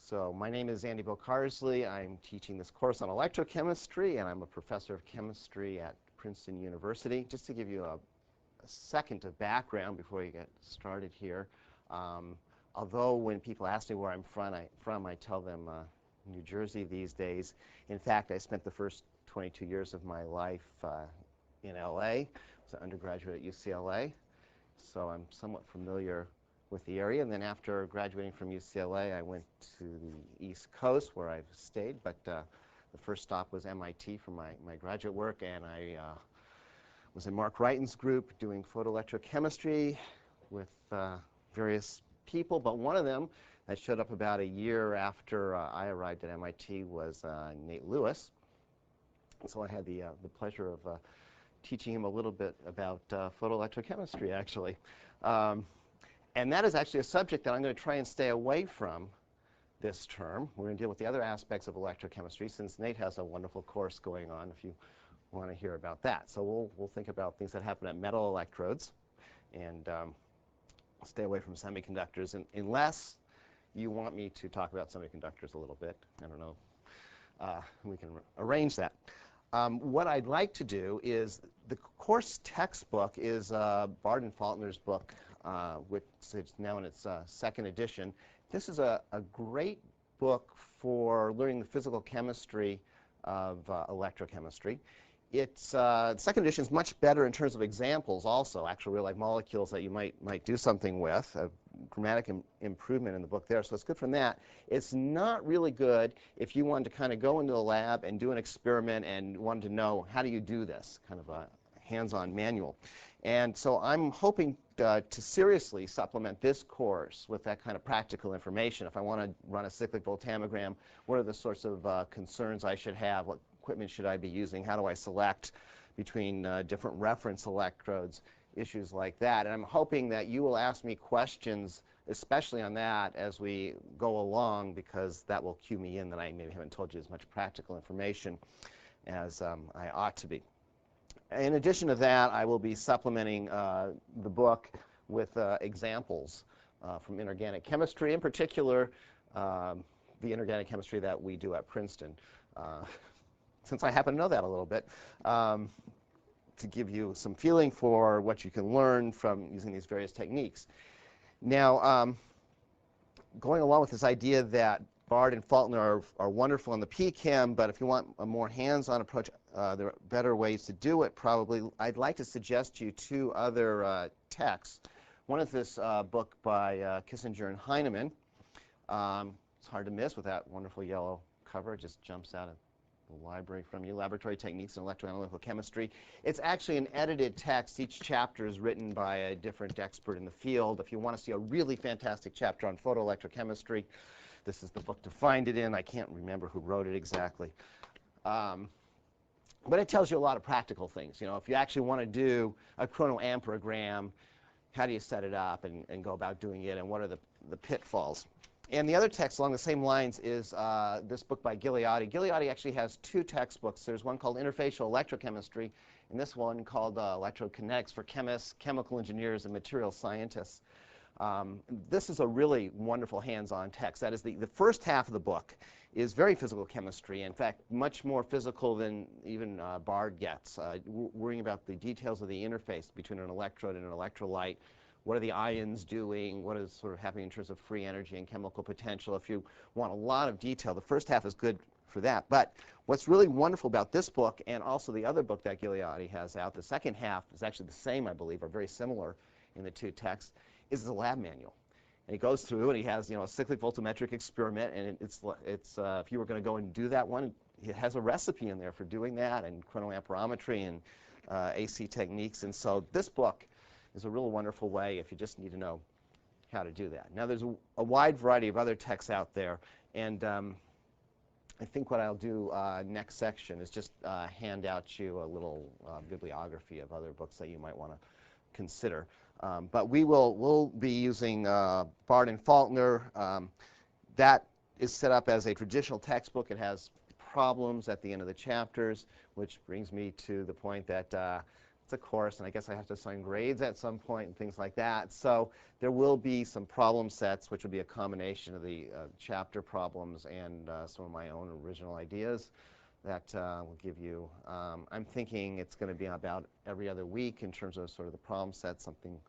So my name is Andy Bocarsley. I'm teaching this course on electrochemistry, and I'm a professor of chemistry at Princeton University. Just to give you a second of background before you get started here, although when people ask me where I'm from, I tell them New Jersey these days. In fact, I spent the first 22 years of my life in LA. I was an undergraduate at UCLA, so I'm somewhat familiar with the area. And then after graduating from UCLA, I went to the East Coast where I've stayed. But the first stop was MIT for my graduate work, and I was in Mark Wrighton's group doing photoelectrochemistry with various people. But one of them that showed up about a year after I arrived at MIT was Nate Lewis. So I had the pleasure of teaching him a little bit about photoelectrochemistry, actually. And that is actually a subject that I'm going to try and stay away from this term. We're going to deal with the other aspects of electrochemistry, since Nate has a wonderful course going on if you want to hear about that. So we'll think about things that happen at metal electrodes and stay away from semiconductors, unless you want me to talk about semiconductors a little bit. I don't know. We can arrange that. What I'd like to do is, the course textbook is Bard and Faulkner's book, which is now in its second edition. This is a great book for learning the physical chemistry of electrochemistry. It's the second edition is much better in terms of examples, also actual real-life molecules that you might do something with. A dramatic improvement in the book there, so it's good from that. It's not really good if you wanted to kind of go into the lab and do an experiment and wanted to know, how do you do this, kind of a hands-on manual. And so I'm hoping to seriously supplement this course with that kind of practical information. If I want to run a cyclic voltammogram, what are the sorts of concerns I should have? What equipment should I be using? How do I select between different reference electrodes? Issues like that. And I'm hoping that you will ask me questions, especially on that, as we go along, because that will cue me in that I maybe haven't told you as much practical information as I ought to be. In addition to that, I will be supplementing the book with examples from inorganic chemistry, in particular the inorganic chemistry that we do at Princeton, since I happen to know that a little bit, to give you some feeling for what you can learn from using these various techniques. Now, going along with this idea that Bard and Faulkner are wonderful on the PChem, but if you want a more hands-on approach, there are better ways to do it, probably. I'd like to suggest to you two other texts. One is this book by Kissinger and Heinemann. It's hard to miss with that wonderful yellow cover. It just jumps out of the library from you, Laboratory Techniques in Electroanalytical Chemistry. It's actually an edited text. Each chapter is written by a different expert in the field. If you want to see a really fantastic chapter on photoelectrochemistry, this is the book to find it in. I can't remember who wrote it exactly. But it tells you a lot of practical things. You know, if you actually want to do a chronoamperagram, how do you set it up and go about doing it, and what are the pitfalls? And the other text along the same lines is this book by Gigliotti. Gigliotti actually has two textbooks. There's one called Interfacial Electrochemistry, and this one called Electrokinetics for Chemists, Chemical Engineers, and Material Scientists. This is a really wonderful hands-on text. That is, the first half of the book is very physical chemistry. In fact, much more physical than even Bard gets, worrying about the details of the interface between an electrode and an electrolyte. What are the ions doing? What is sort of happening in terms of free energy and chemical potential? If you want a lot of detail, the first half is good for that. But what's really wonderful about this book, and also the other book that Gigliotti has out, the second half is actually the same, I believe, or very similar in the two texts, is the lab manual. And he goes through and he has, a cyclic voltammetric experiment, and it's if you were going to go and do that one, it has a recipe in there for doing that, and chronoamperometry and AC techniques. And so this book is a real wonderful way if you just need to know how to do that. Now, there's a wide variety of other texts out there, and I think what I'll do next section is just hand out you a little bibliography of other books that you might want to consider. But we'll be using Bard and Faulkner. That is set up as a traditional textbook. It has problems at the end of the chapters, which brings me to the point that it's a course, and I guess I have to assign grades at some point and things like that. So there will be some problem sets, which will be a combination of the chapter problems and some of my own original ideas that will give you. I'm thinking it's going to be about every other week in terms of sort of the problem set, something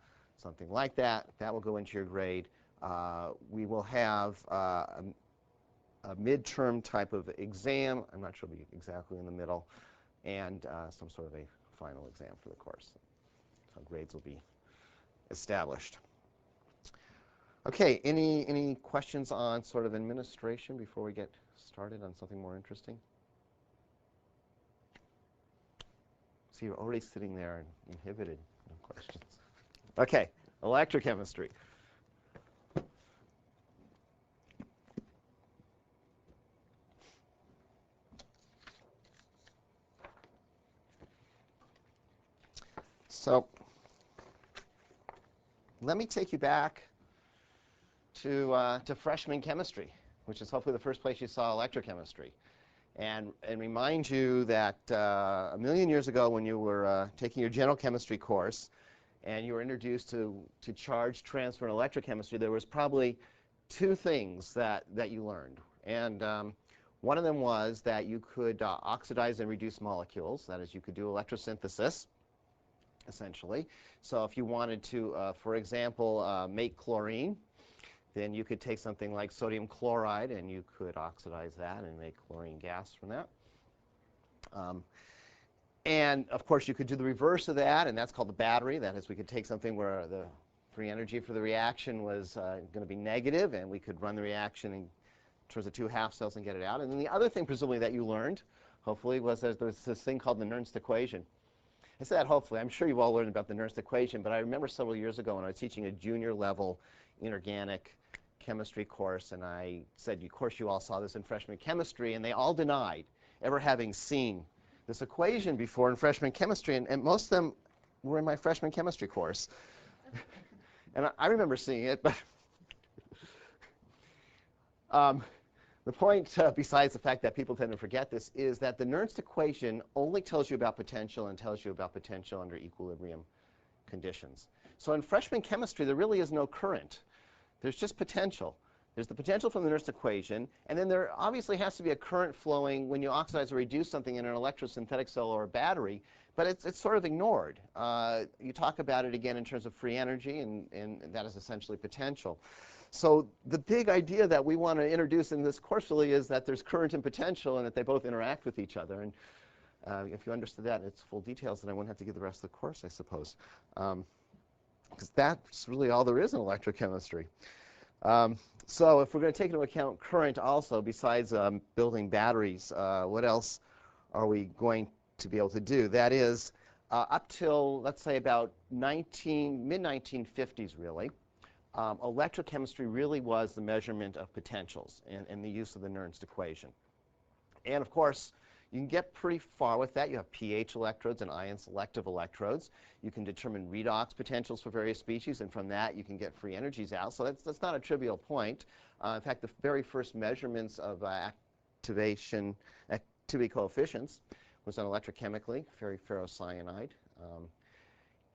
like that. That will go into your grade. We will have a midterm type of exam. I'm not sure it'll be exactly in the middle, and some sort of a final exam for the course. So grades will be established. Okay, any questions on sort of administration before we get started on something more interesting? See, you're already sitting there and inhibited. No questions. Okay, electrochemistry. So let me take you back to freshman chemistry, which is hopefully the first place you saw electrochemistry, and remind you that a million years ago when you were taking your general chemistry course and you were introduced to charge transfer and electrochemistry, there was probably two things that you learned. And one of them was that you could oxidize and reduce molecules. That is, you could do electrosynthesis, essentially. So if you wanted to, for example, make chlorine, then you could take something like sodium chloride and you could oxidize that and make chlorine gas from that. And of course, you could do the reverse of that, and that's called the battery. That is, we could take something where the free energy for the reaction was going to be negative, and we could run the reaction in terms of two half cells and get it out. And then the other thing, presumably, that you learned, hopefully, was that there's this thing called the Nernst equation. I said that hopefully. I'm sure you've all learned about the Nernst equation, but I remember several years ago when I was teaching a junior level inorganic chemistry course, and I said, of course, you all saw this in freshman chemistry, and they all denied ever having seen this equation before in freshman chemistry, and most of them were in my freshman chemistry course. And I remember seeing it, but the point, besides the fact that people tend to forget this, is that the Nernst equation only tells you about potential and tells you about potential under equilibrium conditions. So in freshman chemistry, there really is no current. There's just potential. There's the potential from the Nernst equation, and then there obviously has to be a current flowing when you oxidize or reduce something in an electrosynthetic cell or a battery, but it's sort of ignored. You talk about it again in terms of free energy, and that is essentially potential. So the big idea that we want to introduce in this course really is that there's current and potential and that they both interact with each other. And if you understood that in its full details, then I wouldn't have to give the rest of the course, I suppose. Because that's really all there is in electrochemistry. So if we're going to take into account current also, besides building batteries, what else are we going to be able to do? That is, up till, let's say, about mid-1950s, really, electrochemistry really was the measurement of potentials and the use of the Nernst equation. And of course, you can get pretty far with that. You have pH electrodes and ion selective electrodes. You can determine redox potentials for various species, and from that you can get free energies out. So that's not a trivial point. In fact, the very first measurements of activity coefficients was done electrochemically, ferrocyanide.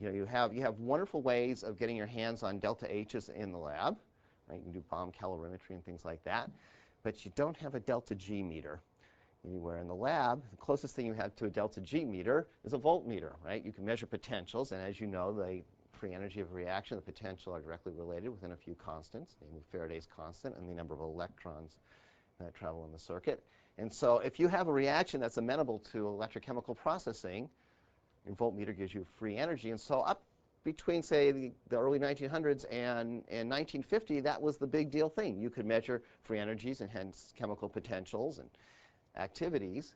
You have wonderful ways of getting your hands on delta H's in the lab. Right? You can do bomb calorimetry and things like that, but you don't have a delta G meter anywhere in the lab. The closest thing you have to a delta G meter is a voltmeter, right? You can measure potentials, and as you know, the free energy of a reaction, the potential are directly related within a few constants, namely Faraday's constant and the number of electrons that travel in the circuit. And so if you have a reaction that's amenable to electrochemical processing, your voltmeter gives you free energy. And so up between, say, the early 1900s and 1950, that was the big deal thing. You could measure free energies and hence chemical potentials and activities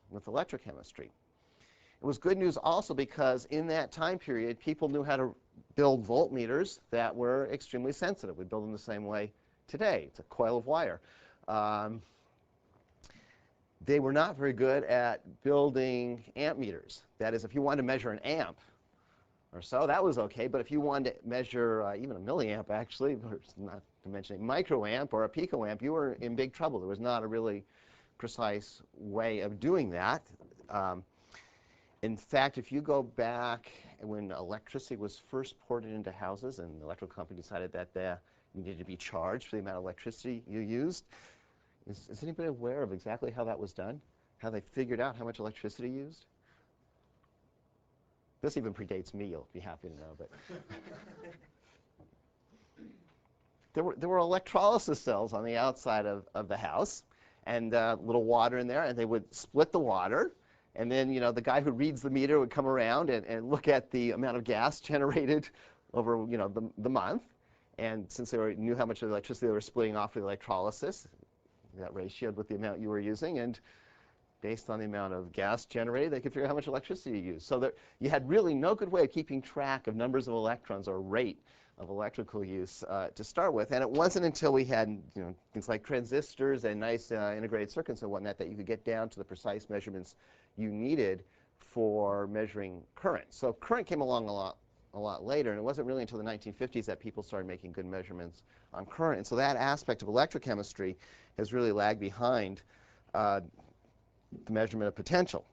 with electrochemistry. It was good news also because in that time period, people knew how to build voltmeters that were extremely sensitive. We build them the same way today. It's a coil of wire. They were not very good at building amp meters. That is, if you wanted to measure an amp or so, that was okay. But if you wanted to measure even a milliamp, actually, or not to mention a microamp or a picoamp, you were in big trouble. There was not a really precise way of doing that. In fact, if you go back when electricity was first ported into houses and the electrical company decided that they needed to be charged for the amount of electricity you used, is anybody aware of exactly how that was done? How they figured out how much electricity used? This even predates me, you'll be happy to know. But there were electrolysis cells on the outside of the house, and a little water in there, and they would split the water. And then, the guy who reads the meter would come around and look at the amount of gas generated over, the month. And since they knew how much electricity they were splitting off with electrolysis, that ratioed with the amount you were using. And based on the amount of gas generated, they could figure out how much electricity you used. So that you had really no good way of keeping track of numbers of electrons or rate of electrical use to start with. And it wasn't until we had things like transistors and nice integrated circuits and whatnot that you could get down to the precise measurements you needed for measuring current. So current came along a lot later, and it wasn't really until the 1950s that people started making good measurements on current. And so that aspect of electrochemistry has really lagged behind the measurement of potential.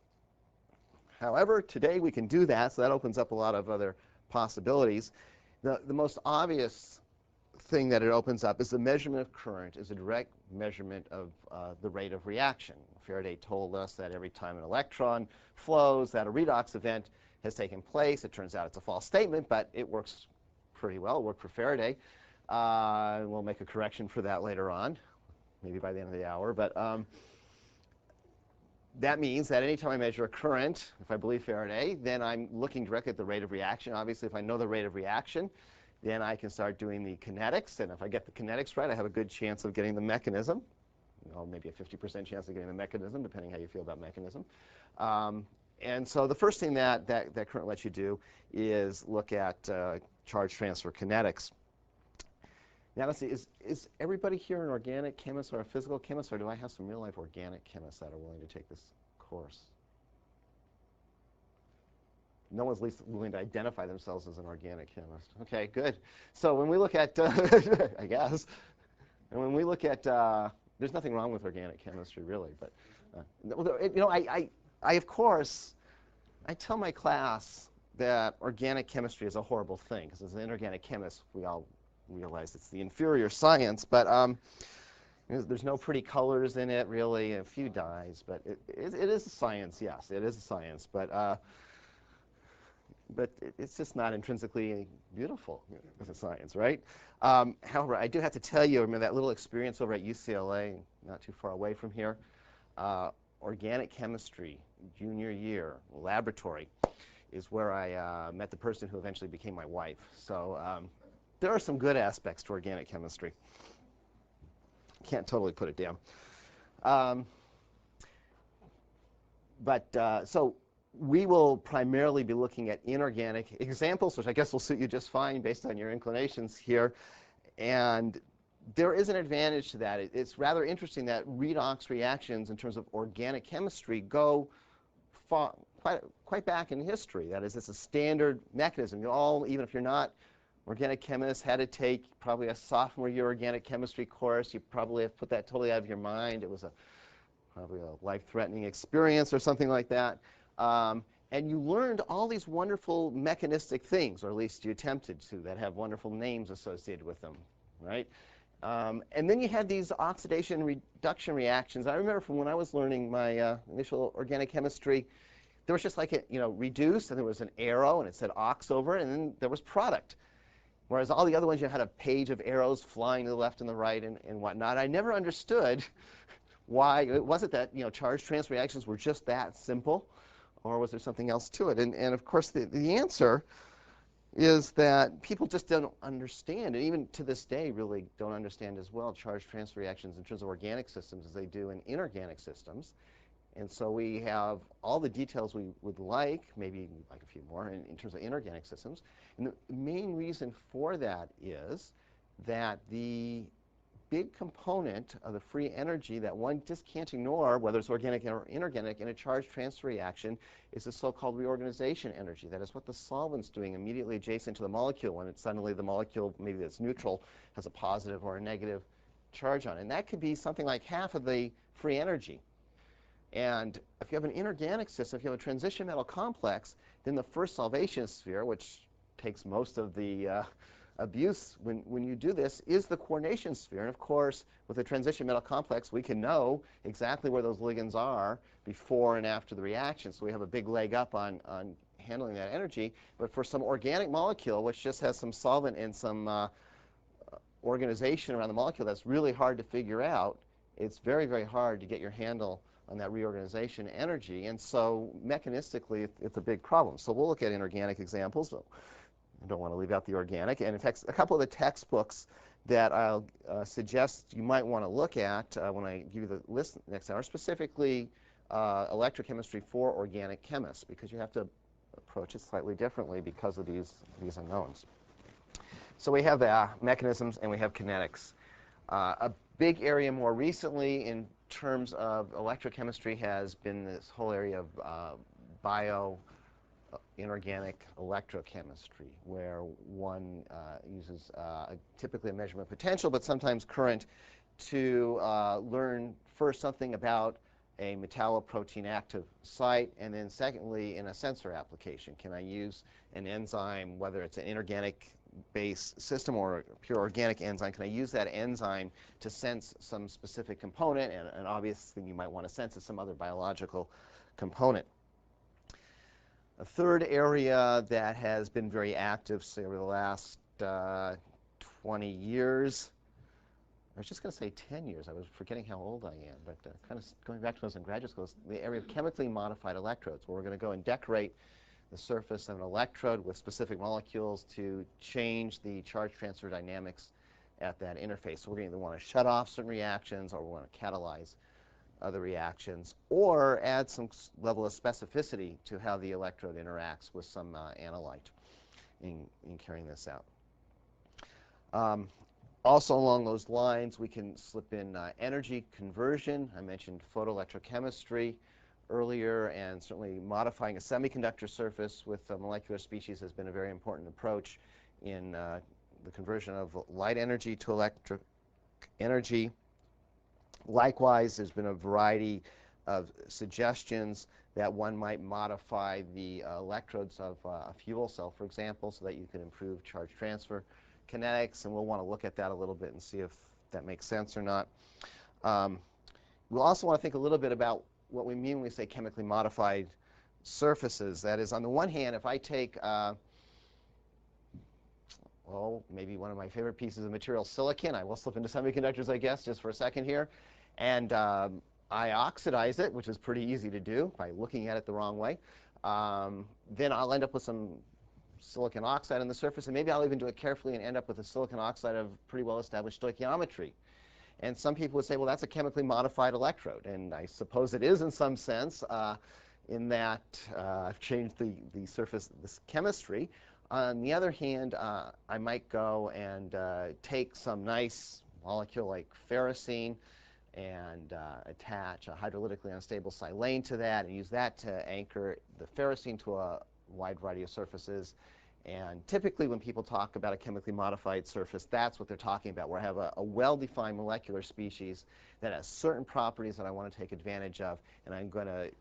However, today we can do that, so that opens up a lot of other possibilities. The most obvious thing that it opens up is the measurement of current is a direct measurement of the rate of reaction. Faraday told us that every time an electron flows, that a redox event has taken place. It turns out it's a false statement, but it works pretty well. It worked for Faraday. We'll make a correction for that later on, maybe by the end of the hour. But that means that anytime I measure a current, if I believe Faraday, then I'm looking directly at the rate of reaction. Obviously, if I know the rate of reaction, then I can start doing the kinetics. And if I get the kinetics right, I have a good chance of getting the mechanism. Maybe a 50% chance of getting the mechanism, depending how you feel about mechanism. And so the first thing that current lets you do is look at charge transfer kinetics. Now, let's see, is everybody here an organic chemist or a physical chemist, or do I have some real-life organic chemists that are willing to take this course? No one's at least willing to identify themselves as an organic chemist. OK, good. So when we look at, I guess, and when we look at, there's nothing wrong with organic chemistry, really. But, I of course, I tell my class that organic chemistry is a horrible thing, because as an inorganic chemist, we all realize it's the inferior science. But there's no pretty colors in it, really, a few dyes. But it is a science, yes. It is a science. But it's just not intrinsically beautiful as a science, right? However, I do have to tell you, that little experience over at UCLA, not too far away from here, organic chemistry, junior year, laboratory, is where I met the person who eventually became my wife. So there are some good aspects to organic chemistry. Can't totally put it down. So we will primarily be looking at inorganic examples, which I guess will suit you just fine based on your inclinations here. And there is an advantage to that. It's rather interesting that redox reactions in terms of organic chemistry go quite back in history. That is, it's a standard mechanism. You all, even if you're not organic chemists, had to take probably a sophomore year organic chemistry course. You probably have put that totally out of your mind. It was probably a life-threatening experience or something like that. And you learned all these wonderful mechanistic things, or at least you attempted to, that have wonderful names associated with them, right? And then you had these oxidation and reduction reactions. I remember from when I was learning my initial organic chemistry, there was just like reduce, and there was an arrow, and it said ox over it, and then there was product. Whereas all the other ones, you had a page of arrows flying to the left and the right and whatnot. I never understood why. It wasn't that charge transfer reactions were just that simple, or was there something else to it? And of course, the answer is that people just don't understand, and even to this day really don't understand as well charge transfer reactions in terms of organic systems as they do in inorganic systems. And so we have all the details we would like, maybe like a few more, in terms of inorganic systems. And the main reason for that is that the big component of the free energy that one just can't ignore, whether it's organic or inorganic, in a charge transfer reaction is the so-called reorganization energy. That is what the solvent's doing immediately adjacent to the molecule when it's suddenly the molecule, maybe that's neutral, has a positive or a negative charge on it. And that could be something like half of the free energy. And if you have an inorganic system, if you have a transition metal complex, then the first salvation sphere, which takes most of the abuse when you do this, is the coordination sphere. And of course, with a transition metal complex, we can know exactly where those ligands are before and after the reaction. So we have a big leg up on handling that energy. But for some organic molecule, which just has some solvent and some organization around the molecule that's really hard to figure out, it's very, very hard to get your handle on that reorganization energy. And so mechanistically, it's a big problem. So we'll look at inorganic examples. But I don't want to leave out the organic. And in fact, a couple of the textbooks that I'll suggest you might want to look at when I give you the list next time are specifically electrochemistry for organic chemists, because you have to approach it slightly differently because of these unknowns. So we have mechanisms and we have kinetics. A big area more recently in terms of electrochemistry has been this whole area of inorganic electrochemistry, where one uses typically a measurement of potential, but sometimes current, to learn first something about a metalloprotein active site, and then secondly, in a sensor application. Can I use an enzyme, whether it's an inorganic-based system or a pure organic enzyme, can I use that enzyme to sense some specific component? And an obvious thing you might want to sense is some other biological component. A third area that has been very active, say, over the last 20 years, I was just going to say 10 years. I was forgetting how old I am, but kind of going back to when I was in graduate school, is the area of chemically modified electrodes, where we're going to go and decorate the surface of an electrode with specific molecules to change the charge transfer dynamics at that interface. So we're going to either want to shut off certain reactions, or we want to catalyze other reactions, or add some level of specificity to how the electrode interacts with some analyte in carrying this out. Also along those lines, we can slip in energy conversion. I mentioned photoelectrochemistry earlier, and certainly modifying a semiconductor surface with a molecular species has been a very important approach in the conversion of light energy to electric energy. Likewise, there's been a variety of suggestions that one might modify the electrodes of a fuel cell, for example, so that you can improve charge transfer kinetics, and we'll want to look at that a little bit and see if that makes sense or not. We'll also want to think a little bit about what we mean when we say chemically modified surfaces. That is, on the one hand, if I take well, maybe one of my favorite pieces of material, silicon. I will slip into semiconductors, I guess, just for a second here. And I oxidize it, which is pretty easy to do by looking at it the wrong way. Then I'll end up with some silicon oxide on the surface, and maybe I'll even do it carefully and end up with a silicon oxide of pretty well-established stoichiometry. And some people would say, well, that's a chemically modified electrode. And I suppose it is in some sense, in that I've changed the surface, this chemistry. On the other hand, I might go and take some nice molecule like ferrocene and attach a hydrolytically unstable silane to that and use that to anchor the ferrocene to a wide variety of surfaces. And typically when people talk about a chemically modified surface, that's what they're talking about, where I have a well-defined molecular species that has certain properties that I want to take advantage of, and I'm going to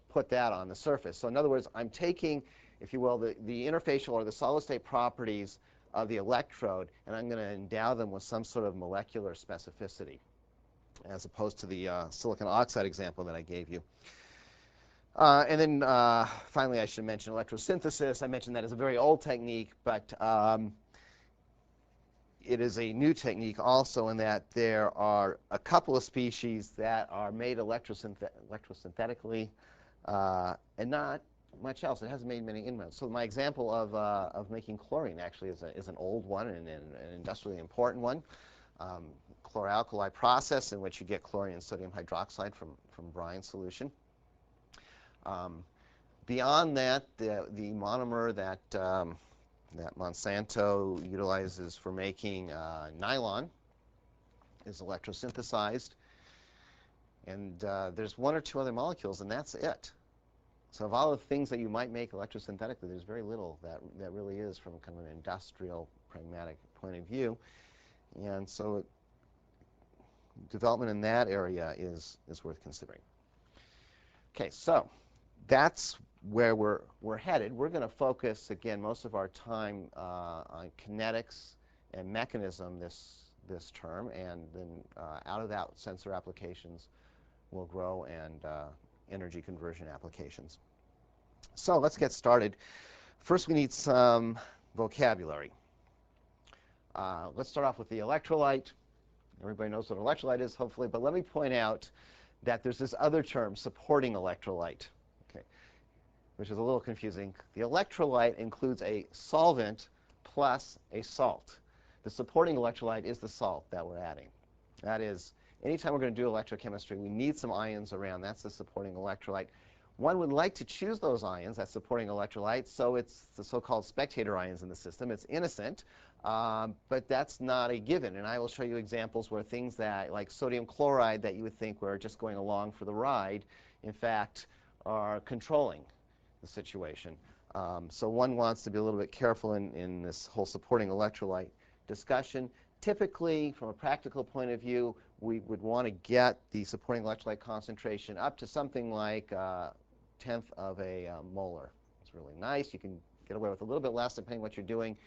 put that on the surface. So in other words, I'm taking, if you will, the interfacial or the solid-state properties of the electrode, and I'm going to endow them with some sort of molecular specificity, as opposed to the silicon oxide example that I gave you. And then finally, I should mention electrosynthesis. I mentioned that as a very old technique, but it is a new technique also in that there are a couple of species that are made electrosynthetically and not much else. It hasn't made many inroads. So my example of making chlorine actually is an old one and an industrially important one. Chloralkali process in which you get chlorine and sodium hydroxide from brine solution. Beyond that, the monomer that Monsanto utilizes for making nylon is electrosynthesized. And there's one or two other molecules, and that's it. So of all the things that you might make electrosynthetically, there's very little that really is from kind of an industrial, pragmatic point of view. And so development in that area is worth considering. Okay, so that's where we're headed. We're going to focus, again, most of our time on kinetics and mechanism this term, and then out of that, sensor applications will grow, and energy conversion applications. So let's get started. First, we need some vocabulary. Let's start off with the electrolyte. Everybody knows what an electrolyte is, hopefully, but let me point out that there's this other term, supporting electrolyte, okay, which is a little confusing. The electrolyte includes a solvent plus a salt. The supporting electrolyte is the salt that we're adding. That is, anytime we're going to do electrochemistry, we need some ions around. That's the supporting electrolyte. One would like to choose those ions, that supporting electrolyte, so it's the so-called spectator ions in the system. It's innocent, but that's not a given. And I will show you examples where things that, like sodium chloride, that you would think were just going along for the ride, in fact, are controlling the situation. So one wants to be a little bit careful in this whole supporting electrolyte discussion. Typically, from a practical point of view, we would want to get the supporting electrolyte concentration up to something like 1/10 of a molar. It's really nice. You can get away with a little bit less depending on what you're doing,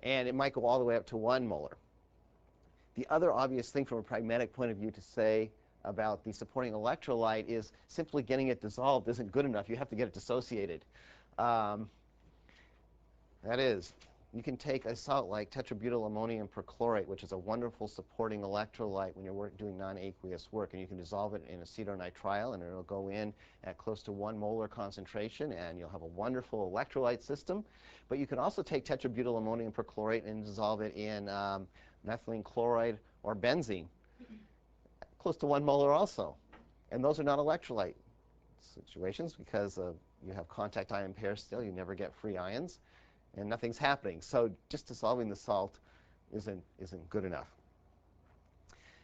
and it might go all the way up to 1 molar. The other obvious thing from a pragmatic point of view to say about the supporting electrolyte is simply getting it dissolved isn't good enough. You have to get it dissociated. That is, you can take a salt like tetrabutyl ammonium perchlorate, which is a wonderful supporting electrolyte when you're doing non-aqueous work, and you can dissolve it in acetonitrile, and it'll go in at close to 1 molar concentration, and you'll have a wonderful electrolyte system. But you can also take tetrabutyl ammonium perchlorate and dissolve it in methylene chloride or benzene, close to 1 molar also. And those are not electrolyte situations because you have contact ion pairs still. You never get free ions, and nothing's happening. So just dissolving the salt isn't good enough.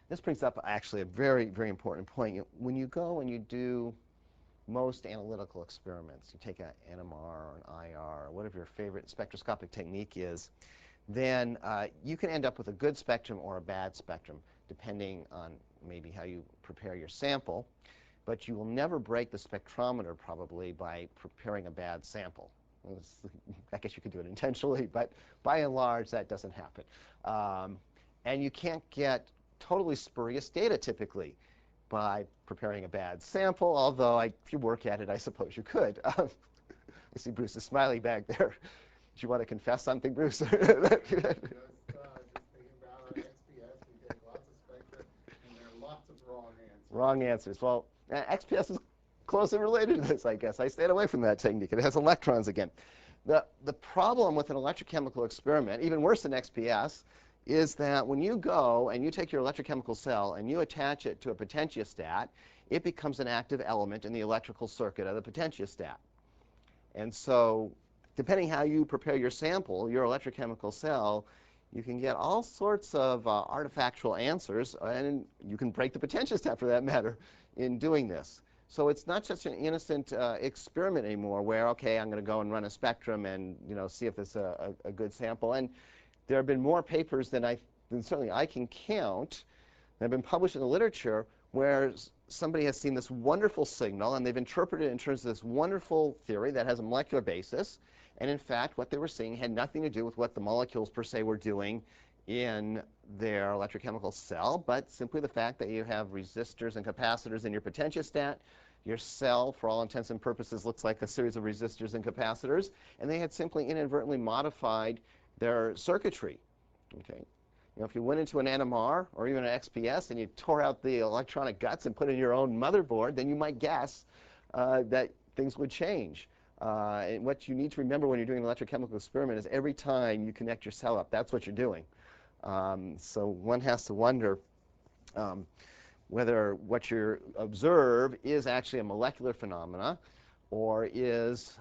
This brings up actually a very, very important point. When you go and you do most analytical experiments, you take an NMR or an IR, or whatever your favorite spectroscopic technique is, then you can end up with a good spectrum or a bad spectrum, depending on maybe how you prepare your sample. But you will never break the spectrometer, probably, by preparing a bad sample. I guess you could do it intentionally, but by and large, that doesn't happen. And you can't get totally spurious data, typically, by preparing a bad sample, although if you work at it, I suppose you could. I see Bruce's smiling back there. Do you want to confess something, Bruce? Just thinking about our XPS, we take lots of spectra, and there are lots of wrong answers. Wrong answers. Well, XPS is closely related to this, I guess. I stayed away from that technique. It has electrons again. The problem with an electrochemical experiment, even worse than XPS, is that when you go and you take your electrochemical cell and you attach it to a potentiostat, it becomes an active element in the electrical circuit of the potentiostat. And so depending how you prepare your sample, your electrochemical cell, you can get all sorts of artifactual answers, and you can break the potentiostat, for that matter, in doing this. So it's not just an innocent experiment anymore where, okay, I'm going to go and run a spectrum and see if it's a good sample. And there have been more papers than certainly I can count that have been published in the literature where somebody has seen this wonderful signal, and they've interpreted it in terms of this wonderful theory that has a molecular basis. And in fact, what they were seeing had nothing to do with what the molecules per se were doing in their electrochemical cell, but simply the fact that you have resistors and capacitors in your potentiostat. Your cell, for all intents and purposes, looks like a series of resistors and capacitors, and they had simply inadvertently modified their circuitry. Okay? If you went into an NMR or even an XPS and you tore out the electronic guts and put in your own motherboard, then you might guess that things would change. And what you need to remember when you're doing an electrochemical experiment is every time you connect your cell up, that's what you're doing. So one has to wonder whether what you observe is actually a molecular phenomena or is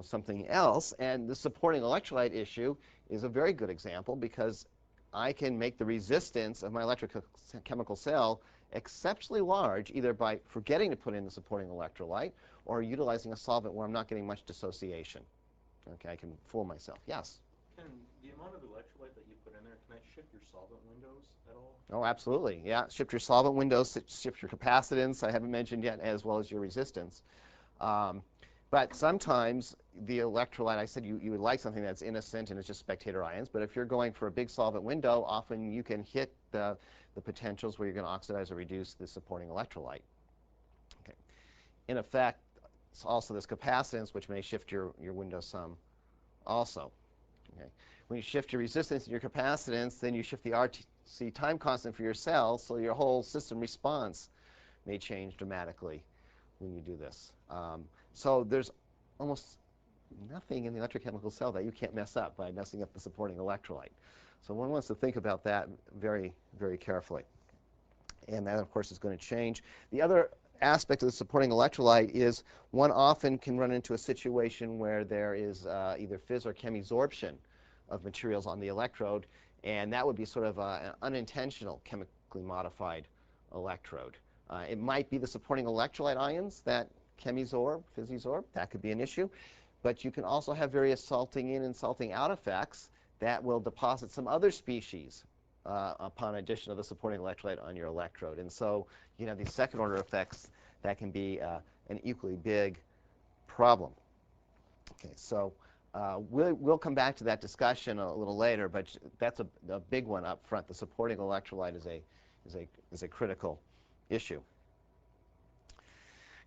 something else. And the supporting electrolyte issue is a very good example, because I can make the resistance of my electrochemical cell exceptionally large, either by forgetting to put in the supporting electrolyte or utilizing a solvent where I'm not getting much dissociation. Okay, I can fool myself. Yes? Can the amount of electrolyte that you put in there, can I shift your solvent windows at all? Oh, absolutely. Yeah, shift your solvent windows, shift your capacitance, I haven't mentioned yet, as well as your resistance. Um, but sometimes the electrolyte, I said you would like something that's innocent and it's just spectator ions, but if you're going for a big solvent window, often you can hit the potentials where you're going to oxidize or reduce the supporting electrolyte. Okay. In effect, it's also this capacitance, which may shift your window some also. Okay. When you shift your resistance and your capacitance, then you shift the RC time constant for your cell, so your whole system response may change dramatically when you do this. So there's almost nothing in the electrochemical cell that you can't mess up by messing up the supporting electrolyte. So one wants to think about that very, very carefully. And that, of course, is going to change. The other aspect of the supporting electrolyte is one often can run into a situation where there is either phys or chemisorption of materials on the electrode, and that would be sort of an unintentional chemically modified electrode. It might be the supporting electrolyte ions that chemisorb, physisorb. That could be an issue. But you can also have various salting in and salting out effects that will deposit some other species upon addition of the supporting electrolyte on your electrode. And so you have these second-order effects that can be an equally big problem. Okay, so we'll come back to that discussion a little later, but that's a big one up front. The supporting electrolyte is a critical issue.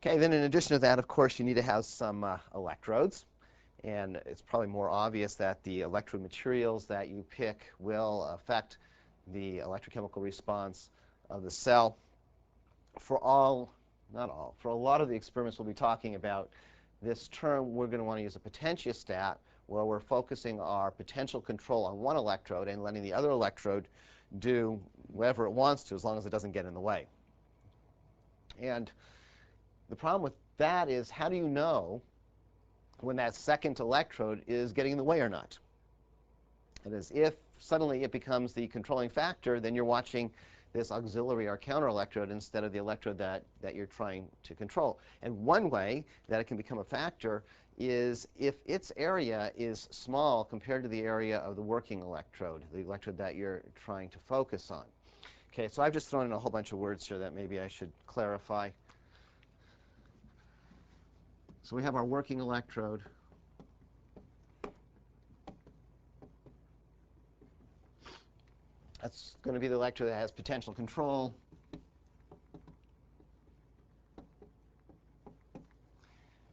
Okay, then in addition to that, of course, you need to have some electrodes. And it's probably more obvious that the electrode materials that you pick will affect the electrochemical response of the cell. For all, not all, for a lot of the experiments we'll be talking about this term, we're going to want to use a potentiostat, where we're focusing our potential control on one electrode and letting the other electrode do whatever it wants to, as long as it doesn't get in the way. And the problem with that is, how do you know when that second electrode is getting in the way or not? That is, if suddenly it becomes the controlling factor, then you're watching this auxiliary or counter electrode instead of the electrode that you're trying to control. And one way that it can become a factor is if its area is small compared to the area of the working electrode, the electrode that you're trying to focus on. Okay, so I've just thrown in a whole bunch of words here that maybe I should clarify. So we have our working electrode. That's going to be the electrode that has potential control.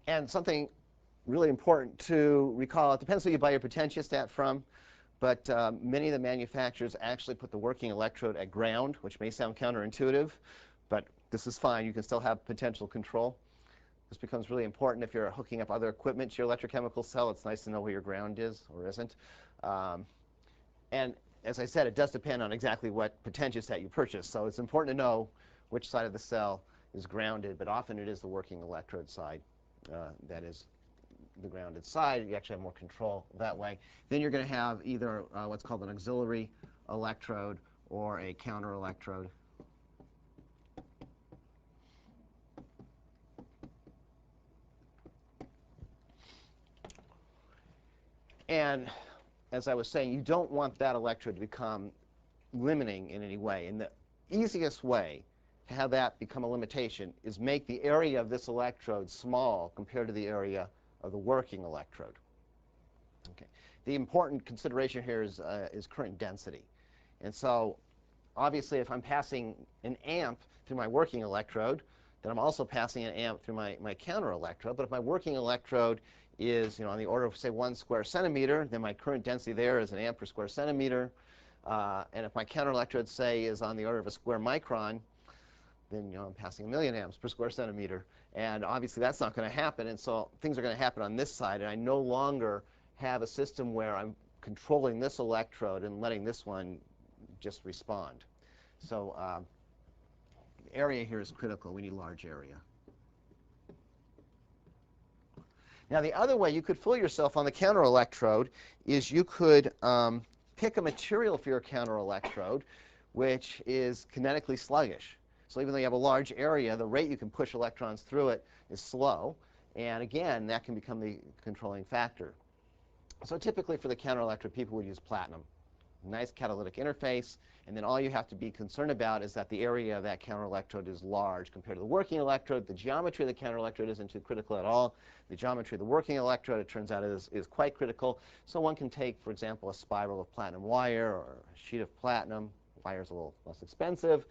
And something really important to recall, it depends who you buy your potentiostat from, but many of the manufacturers actually put the working electrode at ground, which may sound counterintuitive, but this is fine. You can still have potential control. This becomes really important if you're hooking up other equipment to your electrochemical cell. It's nice to know where your ground is or isn't. And as I said, it does depend on exactly what potentiostat you purchase. So it's important to know which side of the cell is grounded, but often it is the working electrode side that is the grounded side. You actually have more control that way. Then you're going to have either what's called an auxiliary electrode or a counter electrode. And as I was saying, you don't want that electrode to become limiting in any way. And the easiest way to have that become a limitation is make the area of this electrode small compared to the area of the working electrode. Okay. The important consideration here is current density. And so obviously, if I'm passing an amp through my working electrode, then I'm also passing an amp through my counter electrode. But if my working electrode is on the order of, say, 1 square centimeter, then my current density there is an amp per square centimeter. And if my counter electrode, say, is on the order of a square micron, then I'm passing 1,000,000 amps per square centimeter. And obviously, that's not going to happen. And so things are going to happen on this side. And I no longer have a system where I'm controlling this electrode and letting this one just respond. So area here is critical. We need large area. Now, the other way you could fool yourself on the counter electrode is you could pick a material for your counter electrode which is kinetically sluggish. So even though you have a large area, the rate you can push electrons through it is slow. And again, that can become the controlling factor. So typically for the counter electrode, people would use platinum. nice catalytic interface. And then all you have to be concerned about is that the area of that counter-electrode is large compared to the working electrode. The geometry of the counter-electrode isn't too critical at all. The geometry of the working electrode, it turns out, is quite critical. So one can take, for example, a spiral of platinum wire or a sheet of platinum. Wire is a little less expensive,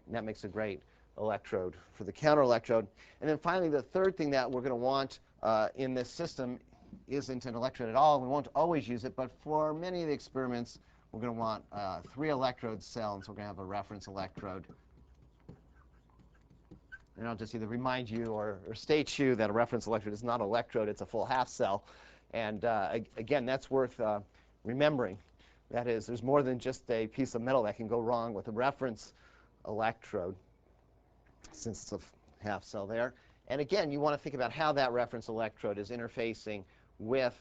and that makes a great electrode for the counter-electrode. And then finally, the third thing that we're going to want in this system isn't an electrode at all. We won't always use it, but for many of the experiments, we're going to want 3 electrode cell, and so we're going to have a reference electrode. And I'll just either remind you or state you that a reference electrode is not an electrode, it's a full half cell. And again, that's worth remembering. That is, there's more than just a piece of metal that can go wrong with a reference electrode, since it's a half cell there. And again, you want to think about how that reference electrode is interfacing with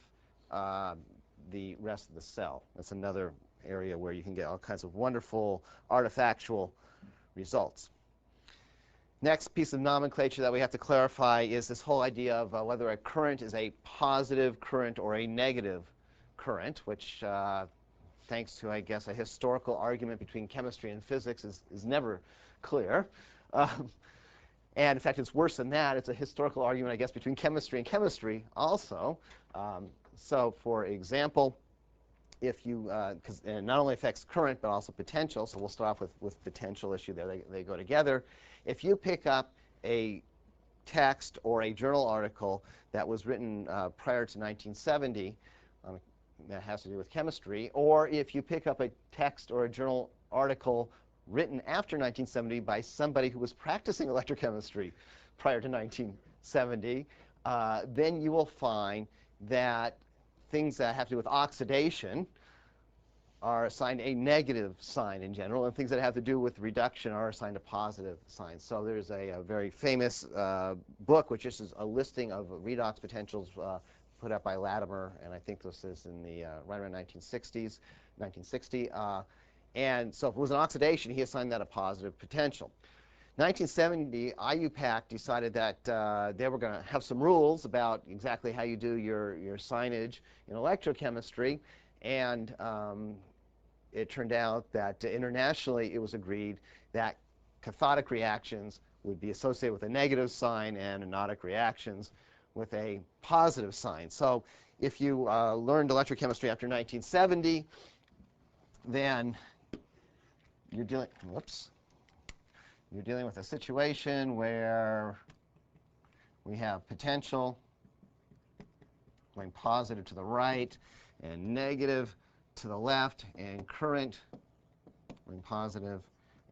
the rest of the cell. That's another area where you can get all kinds of wonderful artifactual results. Next piece of nomenclature that we have to clarify is this whole idea of whether a current is a positive current or a negative current, which, thanks to, I guess, a historical argument between chemistry and physics, is never clear. And in fact, it's worse than that. It's a historical argument, I guess, between chemistry and chemistry also. So, for example, if you, because it not only affects current, but also potential, so we'll start off with potential issue there. They go together. If you pick up a text or a journal article that was written prior to 1970, that has to do with chemistry, or if you pick up a text or a journal article written after 1970 by somebody who was practicing electrochemistry prior to 1970, then you will find that things that have to do with oxidation are assigned a negative sign in general, and things that have to do with reduction are assigned a positive sign. So there's a very famous book, which is a listing of redox potentials put up by Latimer, and I think this is in the right around 1960. And so if it was an oxidation, he assigned that a positive potential. 1970, IUPAC decided that they were going to have some rules about exactly how you do your signage in electrochemistry, and it turned out that internationally it was agreed that cathodic reactions would be associated with a negative sign and anodic reactions with a positive sign. So if you learned electrochemistry after 1970, then you're dealing, you're dealing with a situation where we have potential going positive to the right and negative to the left, and current going positive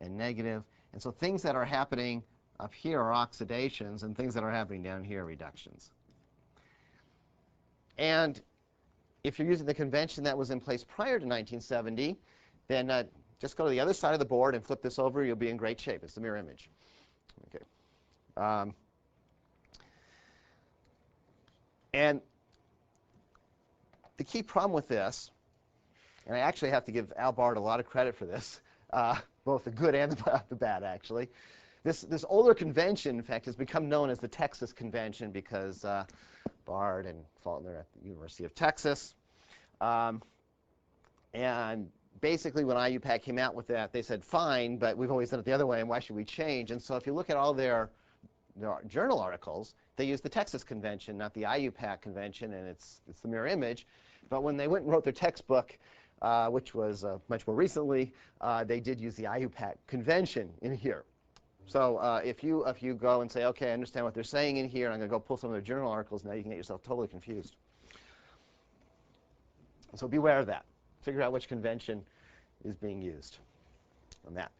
and negative. And so things that are happening up here are oxidations, and things that are happening down here are reductions. And if you're using the convention that was in place prior to 1970, then just go to the other side of the board and flip this over. You'll be in great shape. It's the mirror image. Okay. And the key problem with this, and I actually have to give Al Bard a lot of credit for this, both the good and the bad, actually. This older convention, in fact, has become known as the Texas Convention because Bard and Faulkner at the University of Texas. And basically, when IUPAC came out with that, they said, fine, but we've always done it the other way, and why should we change? And so if you look at all their journal articles, they use the Texas Convention, not the IUPAC Convention, and it's the mirror image. But when they went and wrote their textbook, which was much more recently, they did use the IUPAC Convention in here. So if you go and say, OK, I understand what they're saying in here, and I'm going to go pull some of their journal articles, now you can get yourself totally confused. So beware of that. Figure out which convention is being used on that.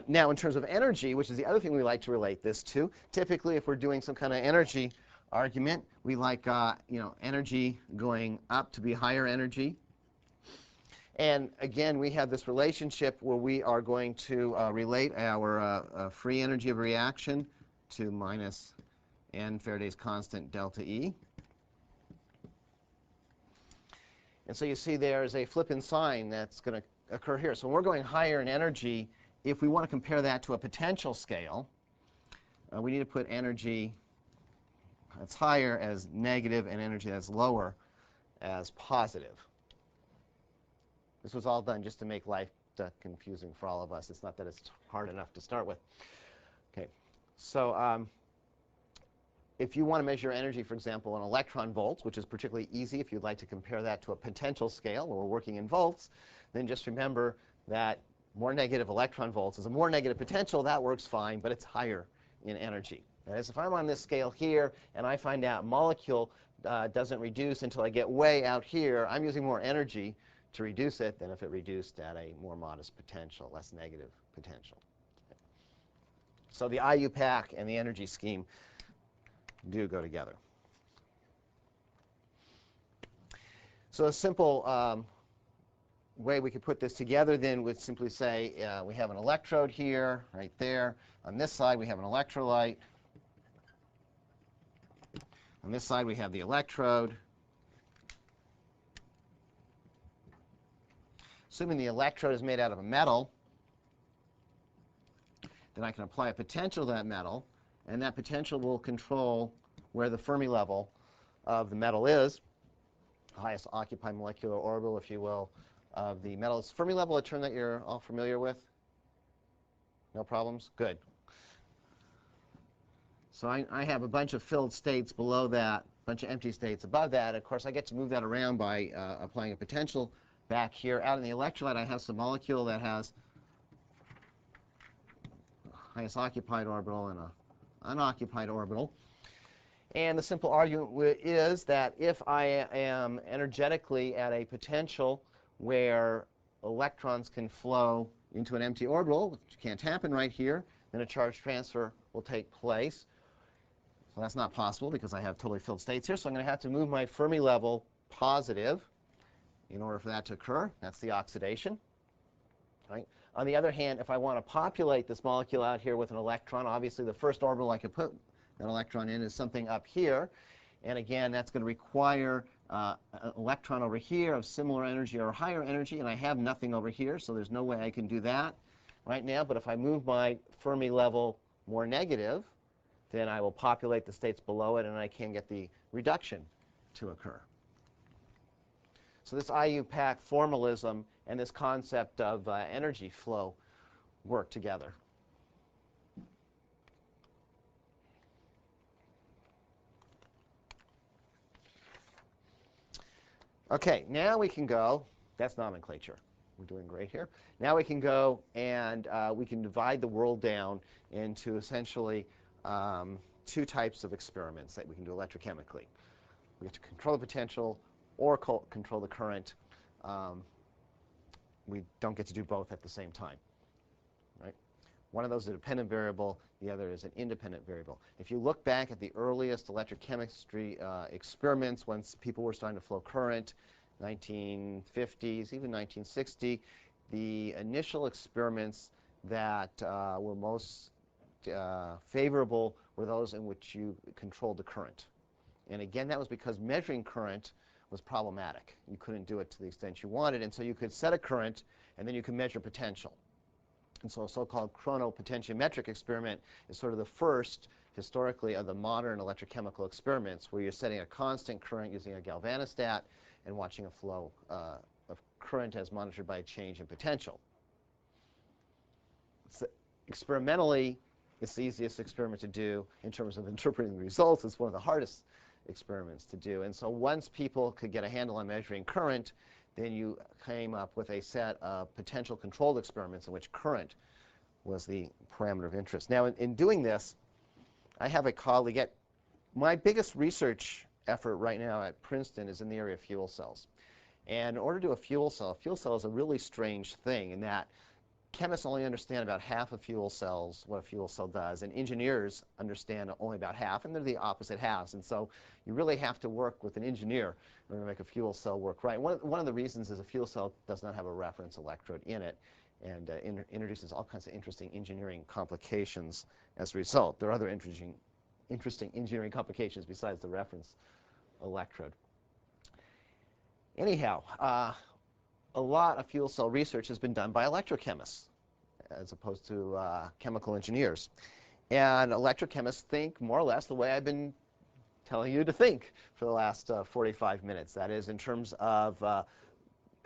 Now, in terms of energy, which is the other thing we like to relate this to, typically if we're doing some kind of energy argument, we like energy going up to be higher energy. And again, we have this relationship where we are going to relate our free energy of reaction to minus n Faraday's constant delta E. And so you see there's a flip-in sign that's going to occur here. So when we're going higher in energy, if we want to compare that to a potential scale, we need to put energy that's higher as negative and energy that's lower as positive. This was all done just to make life confusing for all of us. It's not that it's hard enough to start with. Okay, so if you want to measure energy, for example, in electron volts, which is particularly easy if you'd like to compare that to a potential scale where we're working in volts, then just remember that more negative electron volts is a more negative potential. That works fine, but it's higher in energy. That is, if I'm on this scale here and I find out molecule doesn't reduce until I get way out here, I'm using more energy to reduce it than if it reduced at a more modest potential, less negative potential. So the IUPAC and the energy scheme do go together. So a simple way we could put this together then would simply say we have an electrode here, right there. On this side, we have an electrolyte. On this side, we have the electrode. Assuming the electrode is made out of a metal, then I can apply a potential to that metal, and that potential will control where the Fermi level of the metal is, highest occupied molecular orbital, if you will, of the metal. Is Fermi level a term that you're all familiar with? No problems? Good. So I have a bunch of filled states below that, a bunch of empty states above that. Of course, I get to move that around by applying a potential back here. Out in the electrolyte, I have some molecule that has highest occupied orbital and an unoccupied orbital. And the simple argument is that if I am energetically at a potential where electrons can flow into an empty orbital, which can't happen right here, then a charge transfer will take place. So that's not possible because I have totally filled states here. So I'm going to have to move my Fermi level positive in order for that to occur. That's the oxidation. Right? On the other hand, if I want to populate this molecule out here with an electron, obviously the first orbital I could put that electron in is something up here. And again, that's going to require an electron over here of similar energy or higher energy. And I have nothing over here, so there's no way I can do that right now. But if I move my Fermi level more negative, then I will populate the states below it, and I can get the reduction to occur. So this IUPAC formalism and this concept of energy flow work together. Okay, now we can go. That's nomenclature. We're doing great here. Now we can go and we can divide the world down into essentially two types of experiments that we can do electrochemically. We have to control the potential or control the current. We don't get to do both at the same time. Right? One of those is a dependent variable. The other is an independent variable. If you look back at the earliest electrochemistry experiments, once people were starting to flow current, 1950s, even 1960, the initial experiments that were most favorable were those in which you controlled the current. And again, that was because measuring current was problematic. You couldn't do it to the extent you wanted, and so you could set a current, and then you could measure potential. And so a so-called chronopotentiometric experiment is sort of the first, historically, of the modern electrochemical experiments where you're setting a constant current using a galvanostat and watching a flow of current as monitored by a change in potential. So experimentally, it's the easiest experiment to do in terms of interpreting the results. It's one of the hardest experiments to do. And so once people could get a handle on measuring current, then you came up with a set of potential controlled experiments in which current was the parameter of interest. Now, in doing this, I have a colleague at my biggest research effort right now at Princeton is in the area of fuel cells. And in order to do a fuel cell is a really strange thing in that chemists only understand about half of fuel cells, what a fuel cell does, and engineers understand only about half, and they're the opposite halves. And so you really have to work with an engineer in order to make a fuel cell work right. One of the reasons is a fuel cell does not have a reference electrode in it, and introduces all kinds of interesting engineering complications as a result. There are other interesting engineering complications besides the reference electrode. Anyhow, a lot of fuel cell research has been done by electrochemists as opposed to chemical engineers. And electrochemists think more or less the way I've been telling you to think for the last 45 minutes. That is, in terms of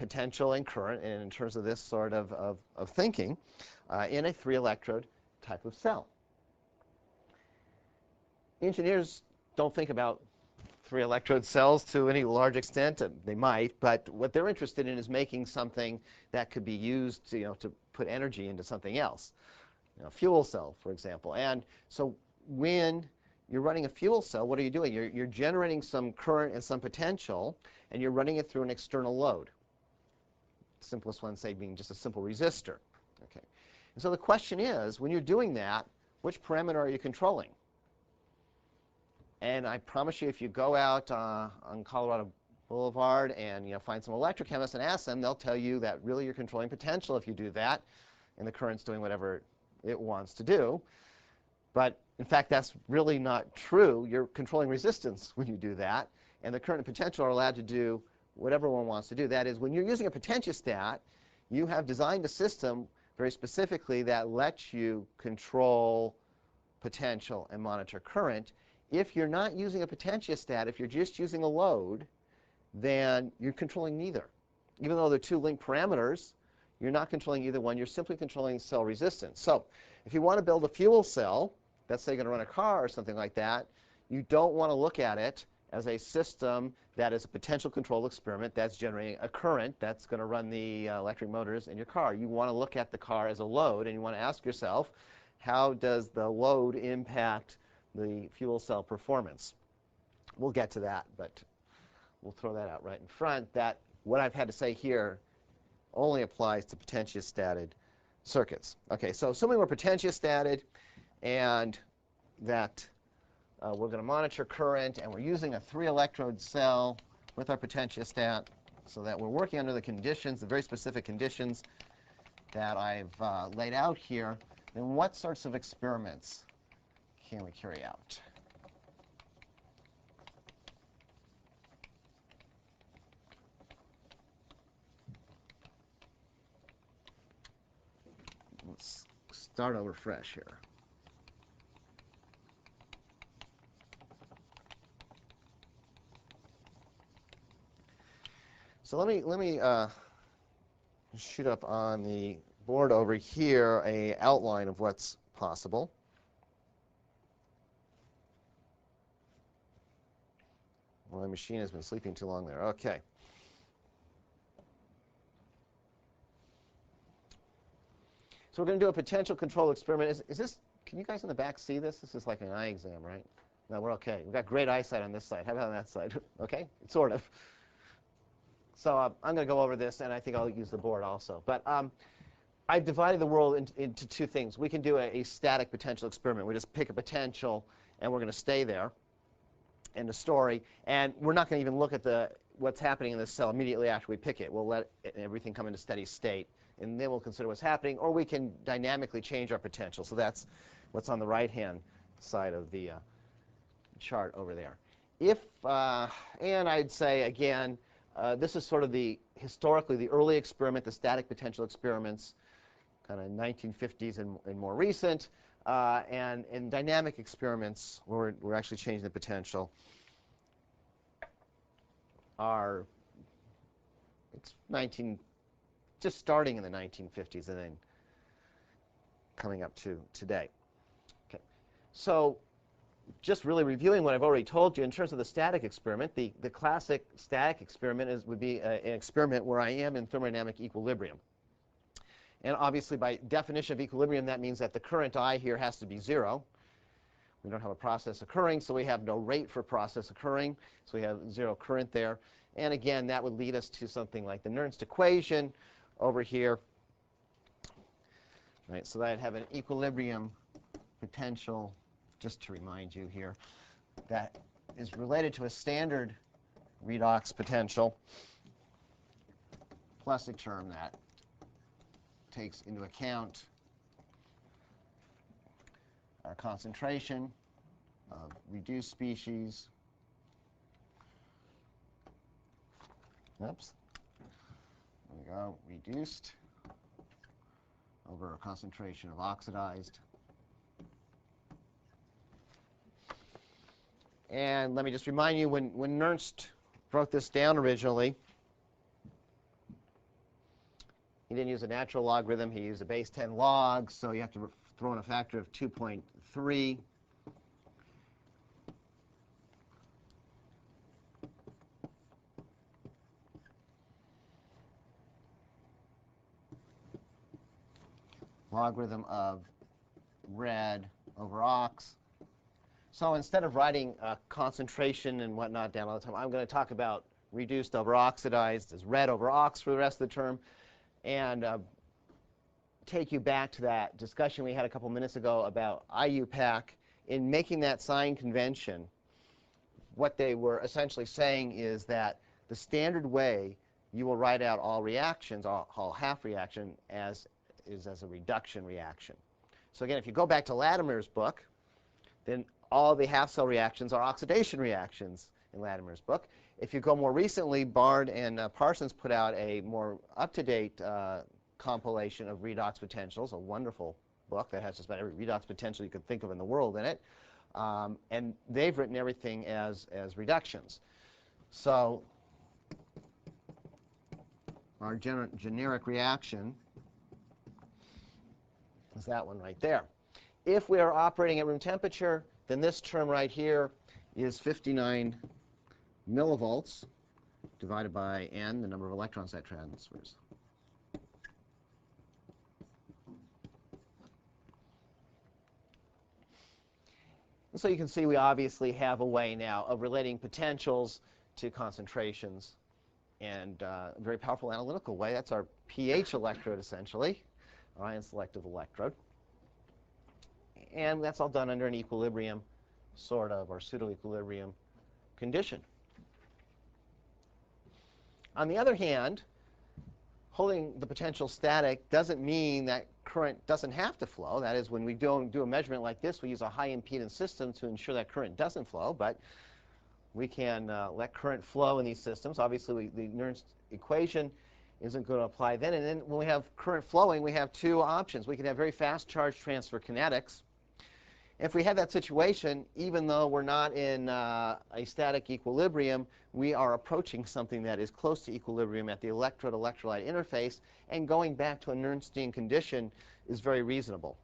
potential and current, and in terms of this sort of thinking, in a 3-electrode type of cell. Engineers don't think about 3-electrode cells to any large extent. They might, but what they're interested in is making something that could be used to put energy into something else. A fuel cell, for example. And so when you're running a fuel cell, what are you doing? You're generating some current and some potential, and you're running it through an external load. Simplest one, say, being just a simple resistor. Okay. And so the question is, when you're doing that, which parameter are you controlling? And I promise you, if you go out on Colorado Boulevard and find some electrochemists and ask them, they'll tell you that really you're controlling potential if you do that, and the current's doing whatever it wants to do. But in fact, that's really not true. You're controlling resistance when you do that, and the current and potential are allowed to do whatever one wants to do. That is, when you're using a potentiostat, you have designed a system very specifically that lets you control potential and monitor current. If you're not using a potentiostat, if you're just using a load, then you're controlling neither. Even though they're two linked parameters, you're not controlling either one. You're simply controlling cell resistance. So if you want to build a fuel cell that's, say, going to run a car or something like that, you don't want to look at it as a system that is a potential control experiment that's generating a current that's going to run the electric motors in your car. You want to look at the car as a load, and you want to ask yourself, how does the load impact the fuel cell performance? We'll get to that, but we'll throw that out right in front. That what I've had to say here only applies to potentiostated circuits. Okay, so assuming we're potentiostated and that we're going to monitor current and we're using a 3-electrode cell with our potentiostat so that we're working under the conditions, the very specific conditions that I've laid out here, then what sorts of experiments can we carry out? Let's start over fresh here. So let me shoot up on the board over here an outline of what's possible. Well, my machine has been sleeping too long there. Okay. So we're going to do a potential control experiment. Is this, can you guys in the back see this? This is like an eye exam, right? No, we're okay. We've got great eyesight on this side. How about on that side? Okay, sort of. So I'm going to go over this, and I think I'll use the board also. But I've divided the world into two things. We can do a static potential experiment. We just pick a potential, and we're going to stay there. End of story. And we're not going to even look at what's happening in this cell immediately after we pick it. We'll let everything come into steady state, and then we'll consider what's happening. Or we can dynamically change our potential. So that's what's on the right-hand side of the chart over there. And I'd say, again, this is sort of historically the early experiment, the static potential experiments, kind of 1950s and more recent. And in dynamic experiments, where we're actually changing the potential, it's just starting in the 1950s and then coming up to today. Okay, so just really reviewing what I've already told you in terms of the static experiment, the classic static experiment would be an experiment where I am in thermodynamic equilibrium. And obviously, by definition of equilibrium, that means that the current I here has to be 0. We don't have a process occurring, so we have no rate for process occurring. So we have 0 current there. And again, that would lead us to something like the Nernst equation over here. Right, so I'd have an equilibrium potential, just to remind you here, that is related to a standard redox potential plus a term that takes into account our concentration of reduced species. Oops. There we go. Reduced over a concentration of oxidized. And let me just remind you, when Nernst wrote this down originally, He didn't use a natural logarithm. He used a base 10 log, so you have to throw in a factor of 2.3. Logarithm of red over ox. So instead of writing concentration and whatnot down all the time, I'm going to talk about reduced over oxidized as red over ox for the rest of the term, and take you back to that discussion we had a couple minutes ago about IUPAC. In making that sign convention, what they were essentially saying is that the standard way you will write out all reactions, all half reaction, is as a reduction reaction. So again, if you go back to Latimer's book, then all the half-cell reactions are oxidation reactions in Latimer's book. If you go more recently, Bard and Parsons put out a more up-to-date compilation of redox potentials, a wonderful book that has just about every redox potential you could think of in the world in it. And they've written everything as reductions. So our generic reaction is that one right there. If we are operating at room temperature, then this term right here is 59 millivolts divided by n, the number of electrons that transfers. And so you can see we obviously have a way now of relating potentials to concentrations, and a very powerful analytical way. That's our pH electrode, essentially, our ion selective electrode. And that's all done under an equilibrium, sort of, or pseudo-equilibrium condition. On the other hand, holding the potential static doesn't mean that current doesn't have to flow. That is, when we don't do a measurement like this, we use a high impedance system to ensure that current doesn't flow. But we can let current flow in these systems. Obviously, the Nernst equation isn't going to apply then. And then when we have current flowing, we have two options. We can have very fast charge transfer kinetics. If we have that situation, even though we're not in a static equilibrium, we are approaching something that is close to equilibrium at the electrode-electrolyte interface, and going back to a Nernstian condition is very reasonable.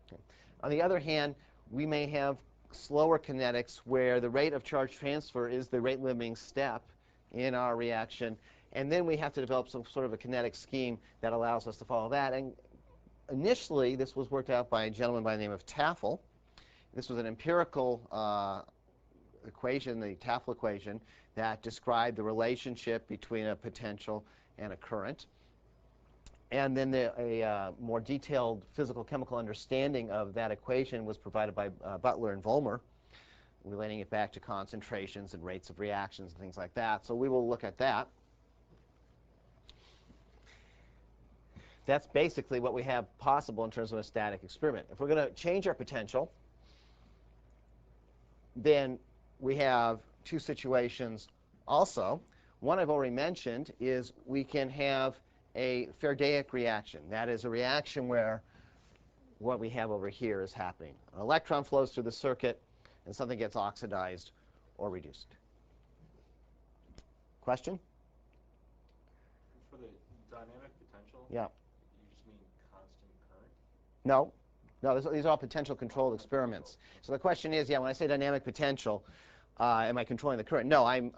Okay. On the other hand, we may have slower kinetics where the rate of charge transfer is the rate-limiting step in our reaction, and then we have to develop some sort of a kinetic scheme that allows us to follow that. And initially, this was worked out by a gentleman by the name of Tafel. This was an empirical equation, the Tafel equation, that described the relationship between a potential and a current. And then a more detailed physical-chemical understanding of that equation was provided by Butler and Vollmer, relating it back to concentrations and rates of reactions and things like that. So we will look at that. That's basically what we have possible in terms of a static experiment. If we're going to change our potential, then we have two situations also. One I've already mentioned is we can have a Faradaic reaction. That is a reaction where what we have over here is happening. An electron flows through the circuit, and something gets oxidized or reduced. Question? For the dynamic potential, Yeah. you just mean constant current? No, these are all potential controlled experiments. So the question is, yeah, when I say dynamic potential, am I controlling the current? No, I'm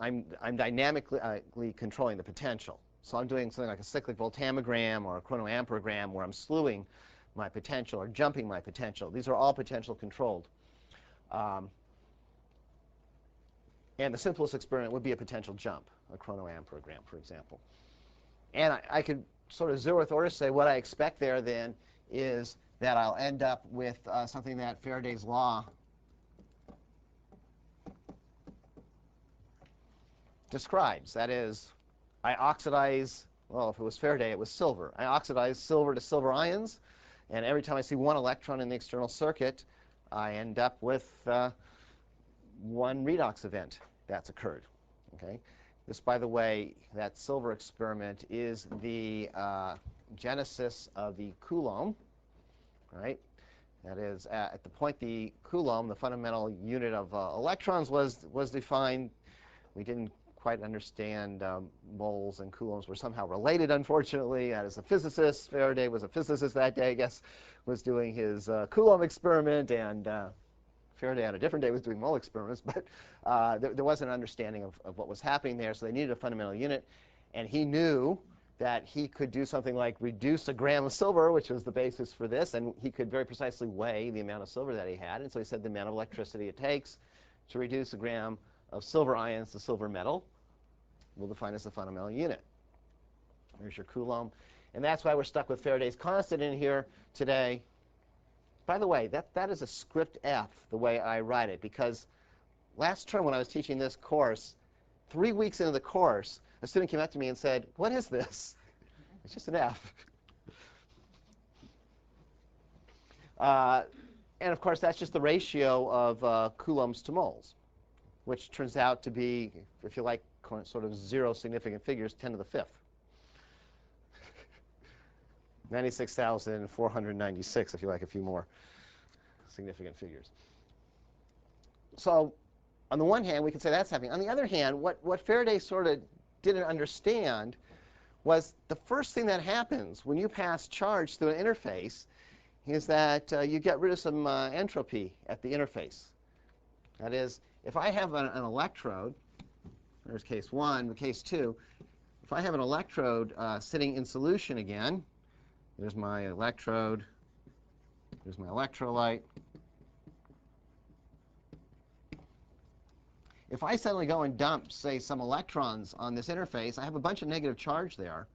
dynamically controlling the potential. So I'm doing something like a cyclic voltammogram or a chronoamperogram where I'm slewing my potential or jumping my potential. These are all potential controlled. And the simplest experiment would be a potential jump, a chronoamperogram, for example. And I could sort of zeroth order say what I expect there then is that I'll end up with something that Faraday's law describes. That is, I oxidize, well, if it was Faraday, it was silver. I oxidize silver to silver ions, and every time I see one electron in the external circuit, I end up with one redox event that's occurred. Okay? This, by the way, that silver experiment is the genesis of the Coulomb, right? That is, at the point the Coulomb, the fundamental unit of electrons, was defined, we didn't quite understand moles and coulombs were somehow related, unfortunately. And as a physicist, Faraday was a physicist that day, I guess, was doing his Coulomb experiment, and Faraday on a different day was doing mole experiments, but there wasn't an understanding of what was happening there, so they needed a fundamental unit. And he knew that he could do something like reduce a gram of silver, which was the basis for this, and he could very precisely weigh the amount of silver that he had. And so he said the amount of electricity it takes to reduce a gram of silver ions to silver metal we'll define as the fundamental unit. There's your Coulomb. And that's why we're stuck with Faraday's constant in here today. By the way, that is a script F, the way I write it, because last term when I was teaching this course, 3 weeks into the course, a student came up to me and said, "What is this?" It's just an F. And of course, that's just the ratio of coulombs to moles, which turns out to be, if you like, sort of zero significant figures, 10 to the fifth. 96,496, if you like a few more significant figures. So on the one hand, we can say that's happening. On the other hand, what Faraday sort of didn't understand was the first thing that happens when you pass charge through an interface is that you get rid of some entropy at the interface. That is, if I have an electrode, there's case 1, case 2, if I have an electrode sitting in solution again, there's my electrode, there's my electrolyte. If I suddenly go and dump, say, some electrons on this interface, I have a bunch of negative charge there.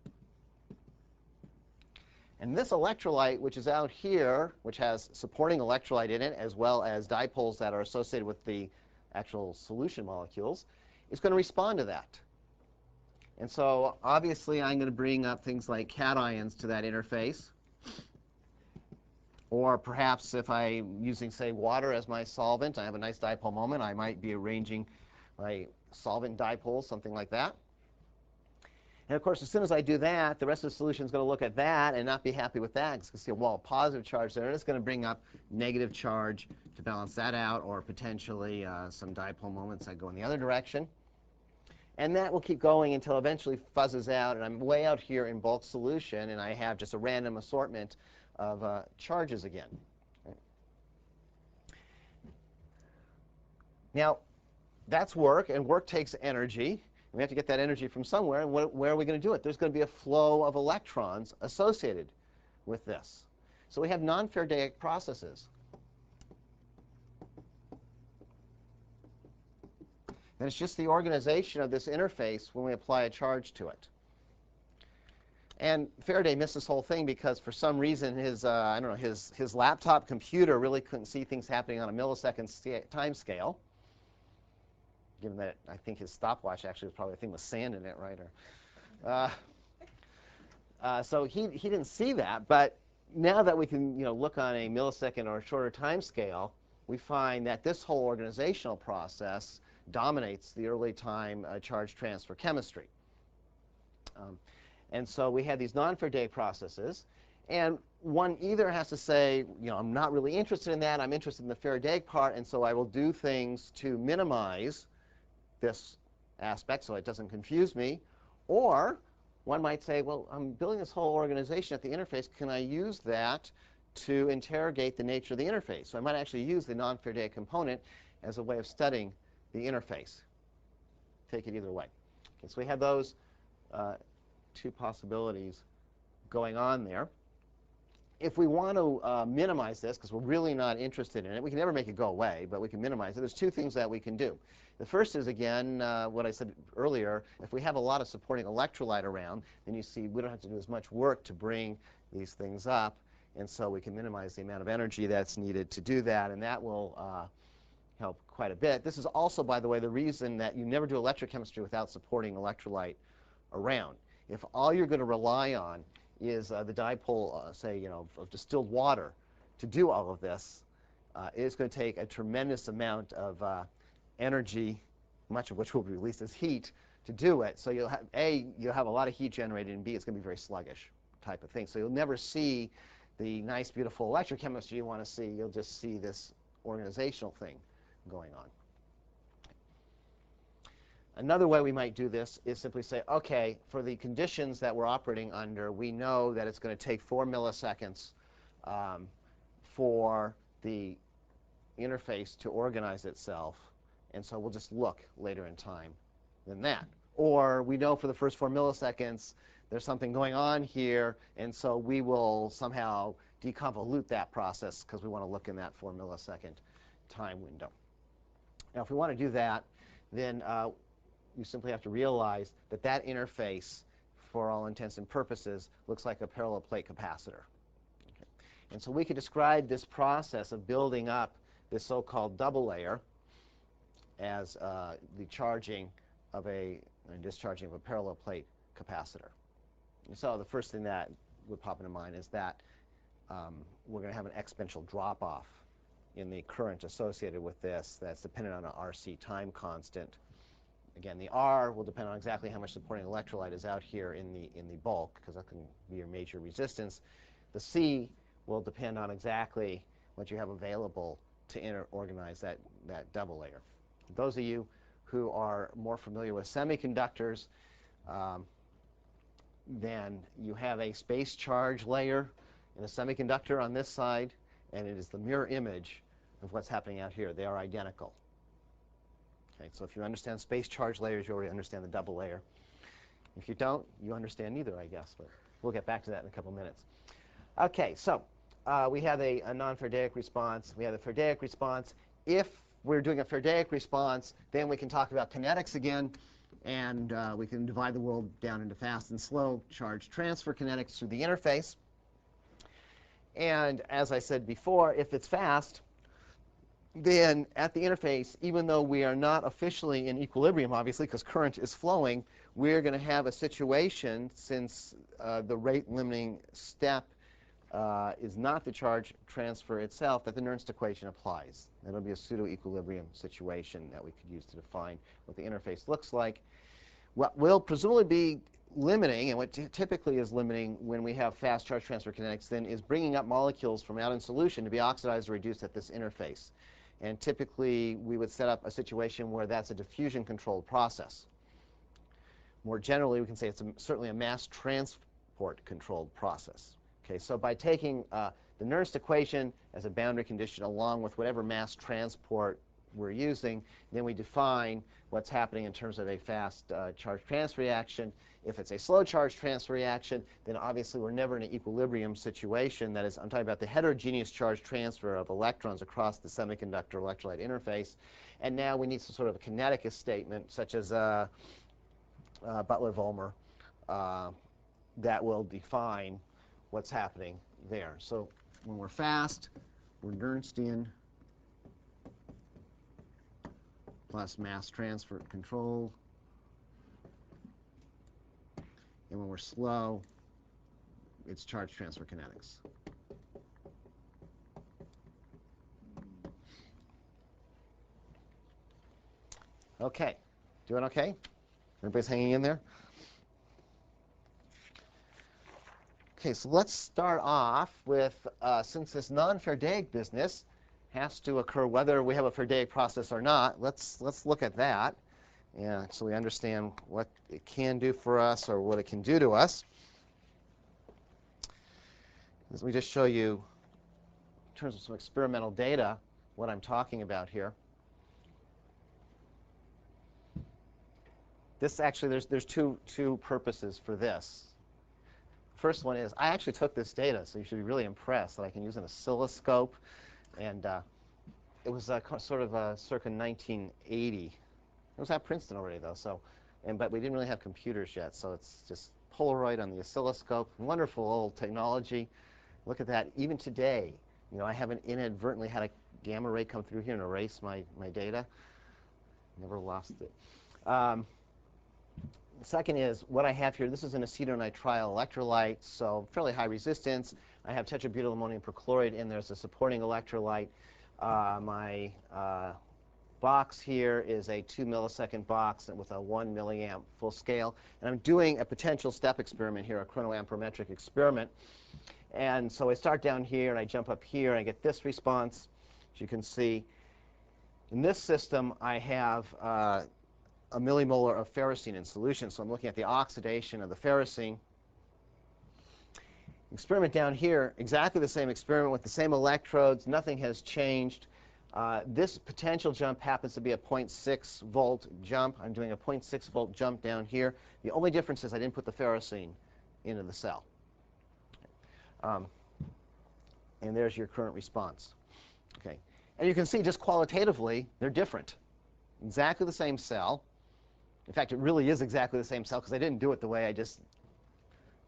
And this electrolyte, which is out here, which has supporting electrolyte in it, as well as dipoles that are associated with the actual solution molecules, is going to respond to that. And so obviously, I'm going to bring up things like cations to that interface. Or perhaps if I'm using, say, water as my solvent, I have a nice dipole moment, I might be arranging my solvent dipoles, something like that. And of course, as soon as I do that, the rest of the solution is going to look at that and not be happy with that. It's going to see a wall of positive charge there, and it's going to bring up negative charge to balance that out, or potentially some dipole moments that go in the other direction. And that will keep going until eventually fuzzes out, and I'm way out here in bulk solution, and I have just a random assortment of charges again. Right. Now, that's work, and work takes energy. We have to get that energy from somewhere, and where are we going to do it? There's going to be a flow of electrons associated with this. So we have non-Faradaic processes. And it's just the organization of this interface when we apply a charge to it. And Faraday missed this whole thing because for some reason his, I don't know, his laptop computer really couldn't see things happening on a millisecond time scale. Given that I think his stopwatch actually was probably a thing with sand in it, right? So he didn't see that. But now that we can look on a millisecond or a shorter time scale, we find that this whole organizational process dominates the early time charge transfer chemistry. And so we had these non-Faradaic processes. And one either has to say, I'm not really interested in that. I'm interested in the Faradaic part. And so I will do things to minimize this aspect so it doesn't confuse me. Or one might say, well, I'm building this whole organization at the interface. Can I use that to interrogate the nature of the interface? So I might actually use the non-Faradaic component as a way of studying the interface. Take it either way. Okay, so we have those two possibilities going on there. If we want to minimize this, because we're really not interested in it, we can never make it go away, but we can minimize it. There's two things that we can do. The first is, again, what I said earlier. If we have a lot of supporting electrolyte around, then you see we don't have to do as much work to bring these things up, and so we can minimize the amount of energy that's needed to do that, and that will help quite a bit. This is also, by the way, the reason that you never do electrochemistry without supporting electrolyte around. If all you're going to rely on is the dipole, say, of distilled water to do all of this, it's going to take a tremendous amount of energy, much of which will be released as heat, to do it. So you'll have, A, you'll have a lot of heat generated, and B, it's going to be very sluggish type of thing. So you'll never see the nice, beautiful electrochemistry you want to see. You'll just see this organizational thing going on. Another way we might do this is simply say, okay, for the conditions that we're operating under, we know that it's going to take 4 milliseconds for the interface to organize itself, and so we'll just look later in time than that. Or we know for the first 4 milliseconds there's something going on here, and so we will somehow deconvolute that process because we want to look in that 4 millisecond time window. Now, if we want to do that, then you simply have to realize that that interface, for all intents and purposes, looks like a parallel plate capacitor. Okay. And so we could describe this process of building up this so-called double layer as the charging of and discharging of a parallel plate capacitor. And so the first thing that would pop into mind is that we're going to have an exponential drop-off in the current associated with this that's dependent on an RC time constant. Again, the R will depend on exactly how much supporting electrolyte is out here in the bulk, because that can be your major resistance. The C will depend on exactly what you have available to organize that double layer. Those of you who are more familiar with semiconductors, then you have a space charge layer in a semiconductor on this side, and it is the mirror image of what's happening out here. They are identical. Okay, so if you understand space charge layers, you already understand the double layer. If you don't, you understand neither, I guess. But we'll get back to that in a couple minutes. Okay, so we have a non-Faradaic response. We have a Faradaic response. If we're doing a Faradaic response, then we can talk about kinetics again, and we can divide the world down into fast and slow charge transfer kinetics through the interface. And as I said before, if it's fast, then at the interface, even though we are not officially in equilibrium, obviously, because current is flowing, we're going to have a situation, since the rate-limiting step is not the charge transfer itself, that the Nernst equation applies. That'll be a pseudo-equilibrium situation that we could use to define what the interface looks like. What will presumably be limiting, and what typically is limiting when we have fast charge transfer kinetics, then, is bringing up molecules from out in solution to be oxidized or reduced at this interface. And typically, we would set up a situation where that's a diffusion-controlled process. More generally, we can say it's certainly a mass transport-controlled process. Okay, so by taking the Nernst equation as a boundary condition along with whatever mass transport we're using, then we define what's happening in terms of a fast charge transfer reaction. If it's a slow charge transfer reaction, then obviously we're never in an equilibrium situation. That is, I'm talking about the heterogeneous charge transfer of electrons across the semiconductor electrolyte interface. And now we need some sort of a kinetic statement, such as Butler-Volmer, that will define what's happening there. So when we're fast, we're Nernstian plus mass transfer control. And when we're slow, it's charge transfer kinetics. Okay. Doing okay? Everybody's hanging in there? Okay, so let's start off with, since this non-Faradaic business has to occur whether we have a Faradaic process or not, let's look at that. Yeah, so we understand what it can do for us or what it can do to us. Let me just show you, in terms of some experimental data, what I'm talking about here. This actually, there's two purposes for this. First one is, I actually took this data, so you should be really impressed that I can use an oscilloscope. And it was sort of circa 1980. It was at Princeton already, though. So, but we didn't really have computers yet, so it's just Polaroid on the oscilloscope. Wonderful old technology. Look at that. Even today, you know, I haven't inadvertently had a gamma ray come through here and erase my data. Never lost it. The second is what I have here. This is an acetonitrile electrolyte, so fairly high resistance. I have tetrabutyl ammonium perchlorate, and there's a supporting electrolyte. My box here is a 2 millisecond box with a 1 milliamp full scale. And I'm doing a potential step experiment here, a chronoamperometric experiment. And so I start down here, and I jump up here, and I get this response. As you can see, in this system, I have a millimolar of ferrocene in solution. So I'm looking at the oxidation of the ferrocene. Experiment down here, exactly the same experiment with the same electrodes. Nothing has changed. This potential jump happens to be a 0.6 volt jump. I'm doing a 0.6 volt jump down here. The only difference is I didn't put the ferrocene into the cell. And there's your current response. Okay. And you can see just qualitatively, they're different. Exactly the same cell. In fact, it really is exactly the same cell because I didn't do it the way I just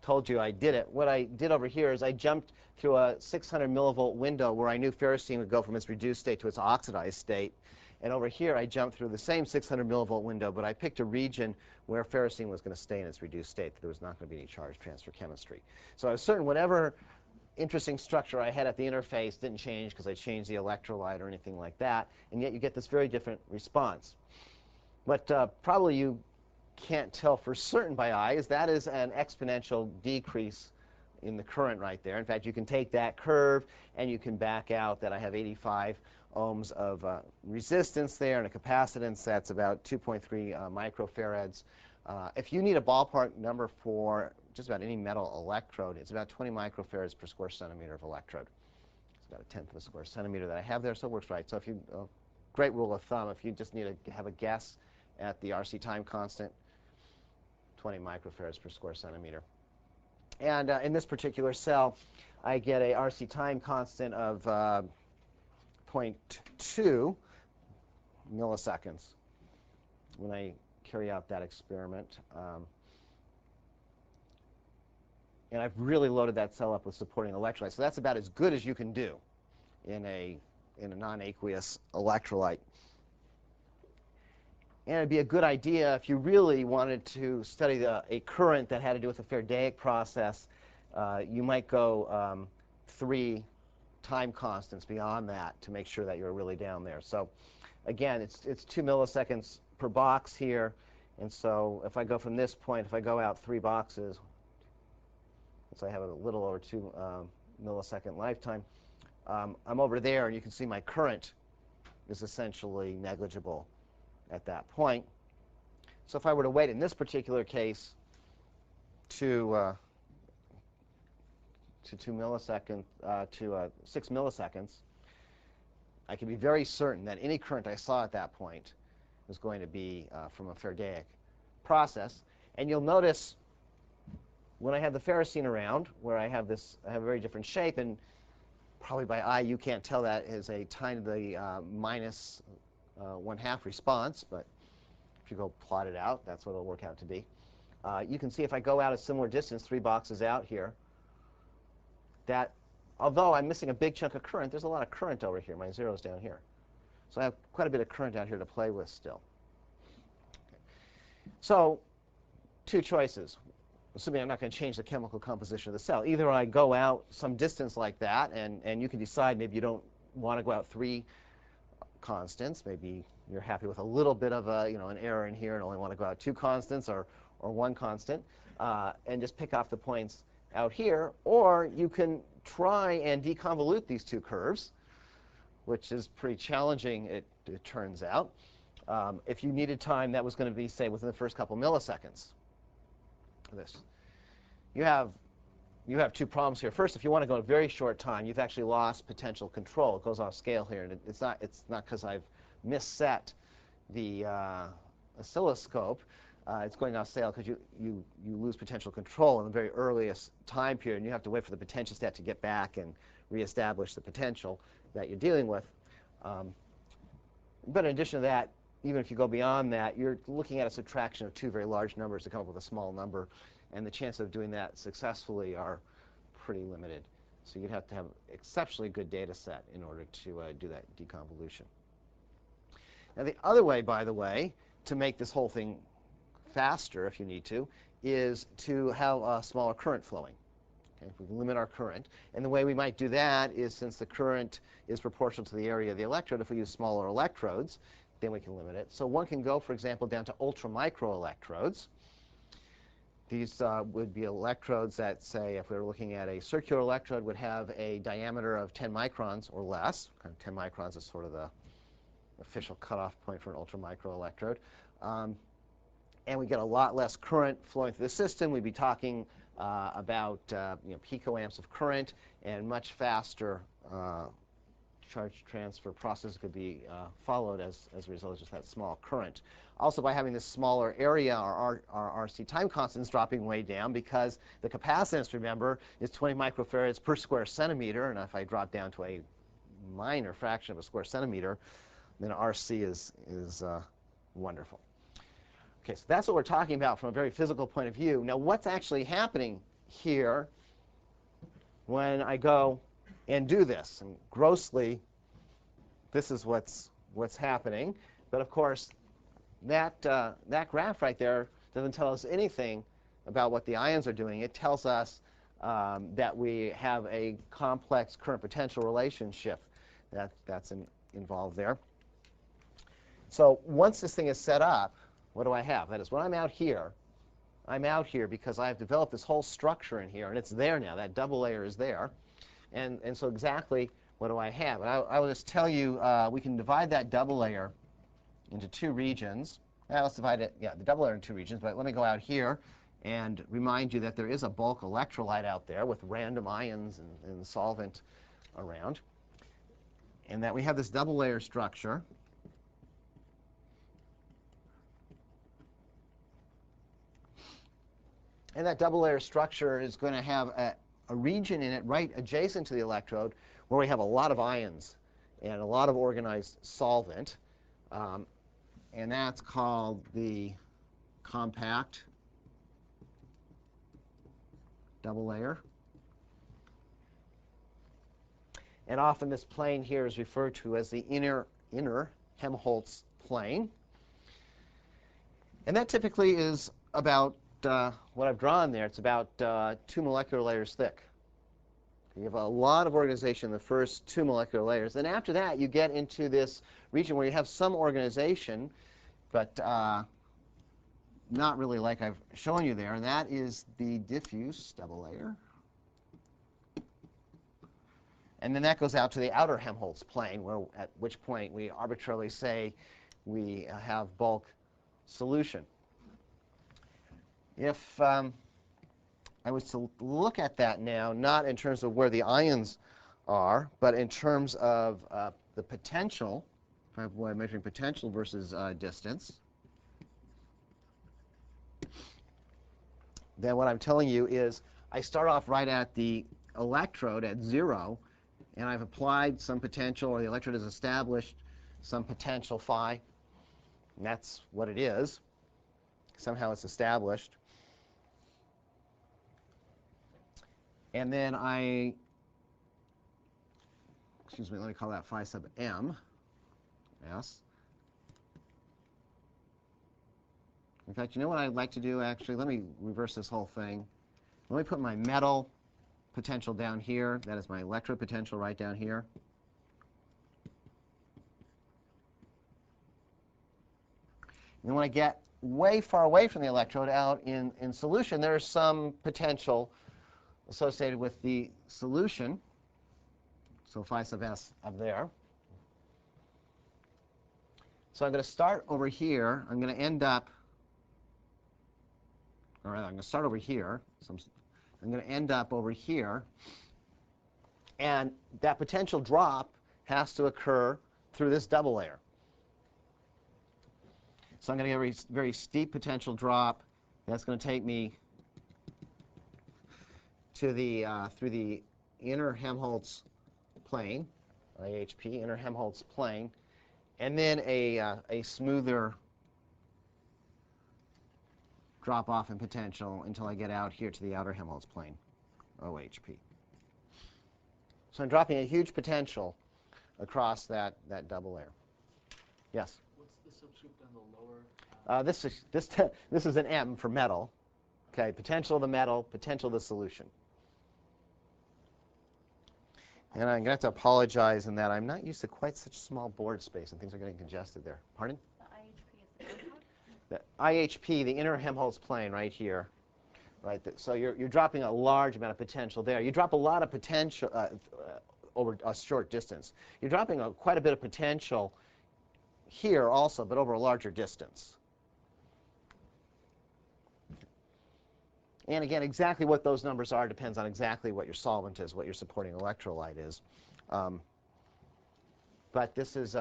told you I did it. What I did over here is I jumped through a 600 millivolt window where I knew ferrocene would go from its reduced state to its oxidized state. And over here, I jumped through the same 600 millivolt window, but I picked a region where ferrocene was going to stay in its reduced state. There was not going to be any charge transfer chemistry. So I was certain whatever interesting structure I had at the interface didn't change because I changed the electrolyte or anything like that. And yet you get this very different response. What probably you can't tell for certain by eye is that is an exponential decrease in the current right there. In fact, you can take that curve and you can back out that I have 85 ohms of resistance there and a capacitance that's about 2.3 microfarads. If you need a ballpark number for just about any metal electrode, it's about 20 microfarads per square centimeter of electrode. It's about a tenth of a square centimeter that I have there, so it works right. So if you, great rule of thumb, if you just need to have a guess at the RC time constant, 20 microfarads per square centimeter. And in this particular cell, I get a RC time constant of 0.2 milliseconds when I carry out that experiment. And I've really loaded that cell up with supporting electrolytes. So that's about as good as you can do in a non-aqueous electrolyte. And it'd be a good idea if you really wanted to study a current that had to do with the Faradaic process. You might go 3 time constants beyond that to make sure that you're really down there. So again, it's 2 milliseconds per box here. And so if I go from this point, if I go out 3 boxes, so I have a little over 2 millisecond lifetime, I'm over there, and you can see my current is essentially negligible at that point. So if I were to wait in this particular case to 2 milliseconds to 6 milliseconds, I can be very certain that any current I saw at that point was going to be from a Faradaic process. And you'll notice when I have the ferrocene around, where I have a very different shape, and probably by eye you can't tell that is a time to the minus 1/2 response, but if you go plot it out, that's what it'll work out to be. You can see if I go out a similar distance, 3 boxes out here, that although I'm missing a big chunk of current, there's a lot of current over here. My zero's down here. So I have quite a bit of current out here to play with still. Okay. So 2 choices, assuming I'm not going to change the chemical composition of the cell. Either I go out some distance like that, and you can decide maybe you don't want to go out 3 constants. Maybe you're happy with a little bit of an error in here and only want to go out 2 constants or 1 constant, and just pick off the points out here. Or you can try and deconvolute these 2 curves, which is pretty challenging, it turns out. If you needed time, that was going to be, say, within the first couple milliseconds. You have 2 problems here. First, if you want to go a very short time, you've actually lost potential control. It goes off scale here, and it's not because I've misset the oscilloscope. It's going off scale because you lose potential control in the very earliest time period, and you have to wait for the potentiostat to get back and reestablish the potential that you're dealing with. But in addition to that, even if you go beyond that, you're looking at a subtraction of 2 very large numbers to come up with a small number, and the chances of doing that successfully are pretty limited. So you'd have to have an exceptionally good data set in order to do that deconvolution. Now the other way, by the way, to make this whole thing faster, if you need to, is to have a smaller current flowing. Okay, if we can limit our current. And the way we might do that is, since the current is proportional to the area of the electrode, if we use smaller electrodes, then we can limit it. So one can go, for example, down to ultra-micro electrodes. These would be electrodes that, say, if we were looking at a circular electrode, would have a diameter of 10 microns or less. 10 microns is sort of the official cutoff point for an ultra-micro electrode. and we get a lot less current flowing through the system. We'd be talking about picoamps of current, and much faster charge transfer process could be followed as a result of just that small current. Also, by having this smaller area, our RC time constant is dropping way down because the capacitance, remember, is 20 microfarads per square centimeter. And if I drop down to a minor fraction of a square centimeter, then RC is wonderful. Okay, so that's what we're talking about from a very physical point of view. Now, what's actually happening here when I go and do this? And grossly, this is what's happening. But of course, that graph right there doesn't tell us anything about what the ions are doing. It tells us that we have a complex current potential relationship that's involved there. So once this thing is set up, what do I have? That is, when I'm out here because I've developed this whole structure in here, and it's there now. That double layer is there. And so exactly what do I have? And I will just tell you, we can divide that double layer into two regions. Now let's divide it, the double layer into two regions. But let me go out here and remind you that there is a bulk electrolyte out there with random ions and solvent around. And that we have this double layer structure. And that double layer structure is going to have a region in it right adjacent to the electrode where we have a lot of ions and a lot of organized solvent. And that's called the compact double layer. And often this plane here is referred to as the inner Helmholtz plane. And that typically is about what I've drawn there. It's about 2 molecular layers thick. You have a lot of organization in the first 2 molecular layers. Then after that, you get into this region where you have some organization, but not really like I've shown you there. And that is the diffuse double layer. And then that goes out to the outer Helmholtz plane, at which point we arbitrarily say we have bulk solution. If I was to look at that now, not in terms of where the ions are, but in terms of the potential, if I'm measuring potential versus distance, then what I'm telling you is I start off right at the electrode at 0, and I've applied some potential, or the electrode has established some potential phi, and that's what it is. Somehow it's established. And then let me call that phi sub m, yes. In fact, you know what I'd like to do, actually? Let me reverse this whole thing. Let me put my metal potential down here. That is my electrode potential right down here. And then when I get way far away from the electrode out in solution, there's some potential associated with the solution. So phi sub s up there. So I'm going to start over here. I'm going to end up, or rather, I'm going to start over here. So I'm going to end up over here. And that potential drop has to occur through this double layer. So I'm going to get a very steep potential drop. That's going to take me to the through the inner Helmholtz plane, IHP, inner Helmholtz plane, and then a smoother drop off in potential until I get out here to the outer Helmholtz plane, OHP. So I'm dropping a huge potential across that double layer. Yes? What's the subscript on the lower? This is an M for metal. Okay, potential of the metal, potential of the solution. And I'm going to have to apologize in that I'm not used to quite such small board space, and things are getting congested there. Pardon? The IHP is the IHP, the inner Helmholtz plane right here. Right, so you're dropping a large amount of potential there. You drop a lot of potential over a short distance. You're dropping quite a bit of potential here also, but over a larger distance. And again, exactly what those numbers are depends on exactly what your solvent is, what your supporting electrolyte is. But this is,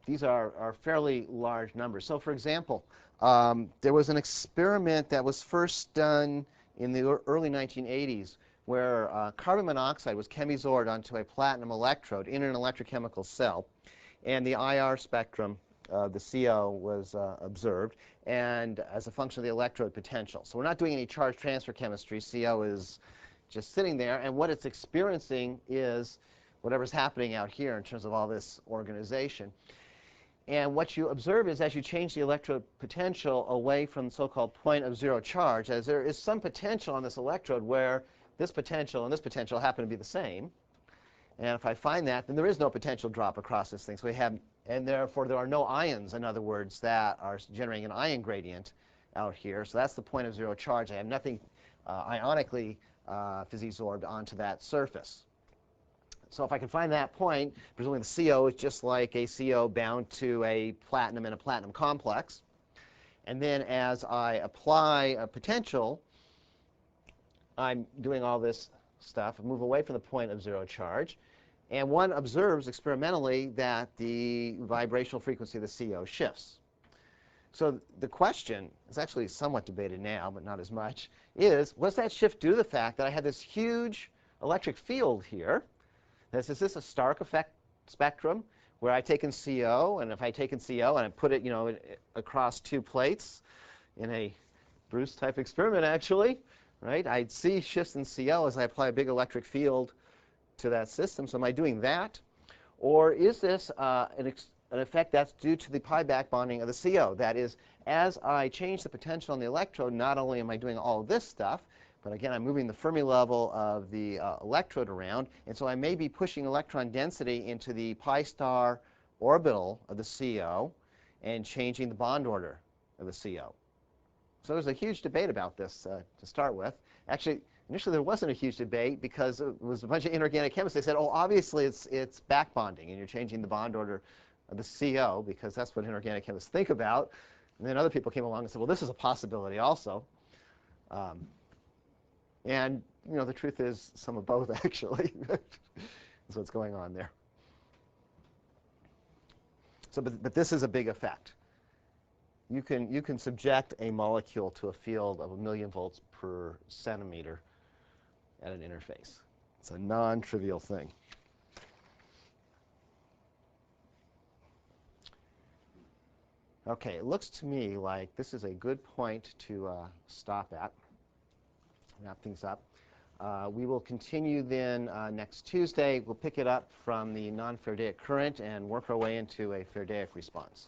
these are fairly large numbers. So for example, there was an experiment that was first done in the early 1980s where carbon monoxide was chemisorbed onto a platinum electrode in an electrochemical cell. And the IR spectrum, the CO, was observed, and as a function of the electrode potential. So we're not doing any charge transfer chemistry. CO is just sitting there, and what it's experiencing is whatever's happening out here in terms of all this organization. And what you observe is as you change the electrode potential away from the so-called point of zero charge, as there is some potential on this electrode where this potential and this potential happen to be the same. And if I find that, then there is no potential drop across this thing. So we have, and therefore there are no ions, in other words, that are generating an ion gradient out here. So that's the point of zero charge. I have nothing ionically physisorbed onto that surface. So if I can find that point, presumably the CO is just like a CO bound to a platinum in a platinum complex. And then as I apply a potential, I'm doing all this stuff, move away from the point of zero charge. And one observes experimentally that the vibrational frequency of the CO shifts. So the question, is actually somewhat debated now, but not as much, is what does that shift do to the fact that I had this huge electric field here? Is this a Stark effect spectrum where I've taken CO, and if I taken CO and I put it, across two plates in a Bruce-type experiment, actually, right? I'd see shifts in CO as I apply a big electric field to that system. So am I doing that? Or is this an effect that's due to the pi back bonding of the CO? That is, as I change the potential on the electrode, not only am I doing all of this stuff, but again, I'm moving the Fermi level of the electrode around. And so I may be pushing electron density into the pi star orbital of the CO and changing the bond order of the CO. So there's a huge debate about this to start with. Actually, initially there wasn't a huge debate because it was a bunch of inorganic chemists. They said, oh, obviously it's back bonding, and you're changing the bond order of the CO because that's what inorganic chemists think about. And then other people came along and said, well, this is a possibility also. And the truth is some of both, actually. That's what's going on there. So, but this is a big effect. You can subject a molecule to a field of 1,000,000 volts per centimeter at an interface. It's a non-trivial thing. OK, it looks to me like this is a good point to stop at. Wrap things up. We will continue then next Tuesday. We'll pick it up from the non-Faradaic current and work our way into a Faradaic response.